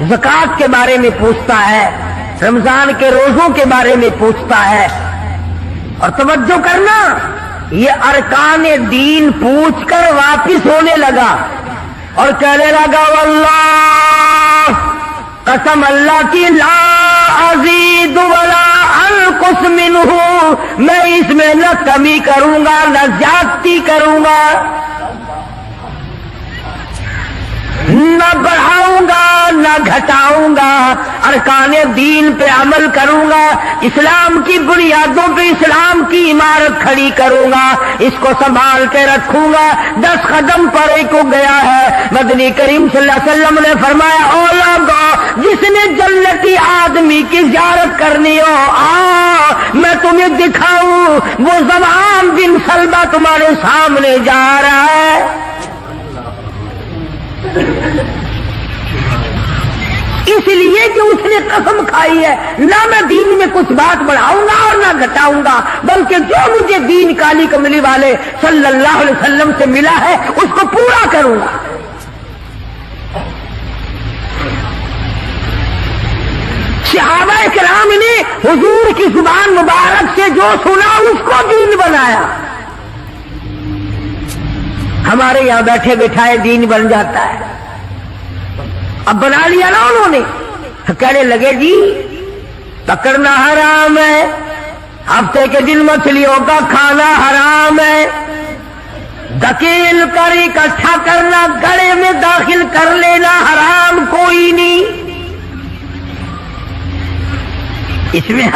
زکات کے بارے میں پوچھتا ہے، رمضان کے روزوں کے بارے میں پوچھتا ہے. اور توجہ کرنا، یہ ارکان دین پوچھ کر واپس ہونے لگا اور کہنے لگا واللہ، قسم اللہ کی، لا ازید ولا انقص منہ، میں اس میں نہ کمی کروں گا نہ زیادتی کروں گا، نہ بڑھاؤں گا نہ گھٹاؤں گا، ارکان دین پہ عمل کروں گا، اسلام کی بنیادوں پہ اسلام کی عمارت کھڑی کروں گا، اس کو سنبھال کے رکھوں گا. 10 قدم پڑے کو گیا ہے. مدنی کریم صلی اللہ علیہ وسلم نے فرمایا، او لوگو، جس نے جنتی آدمی کی زیارت کرنی ہو، میں تمہیں دکھاؤں، وہ زمعان بن سلمہ تمہارے سامنے جا رہا ہے. اس لیے کہ اس نے قسم کھائی ہے، نہ میں دین میں کچھ بات بڑھاؤں گا اور نہ گھٹاؤں گا، بلکہ جو مجھے دین کالی کملی والے صلی اللہ علیہ وسلم سے ملا ہے اس کو پورا کروں گا. صحابہ کرام نے حضور کی زبان مبارک سے جو سنا اس کو دین بنایا. ہمارے یہاں بیٹھے بٹھائے دین بن جاتا ہے. اب بنا لیا نا انہوں نے، کہنے لگے جی پکڑنا حرام ہے، ہفتے کے دن مچھلیوں کا کھانا حرام ہے، دھکیل کر اکٹھا کرنا گڑے میں داخل کر لینا حرام کوئی نہیں. اس میں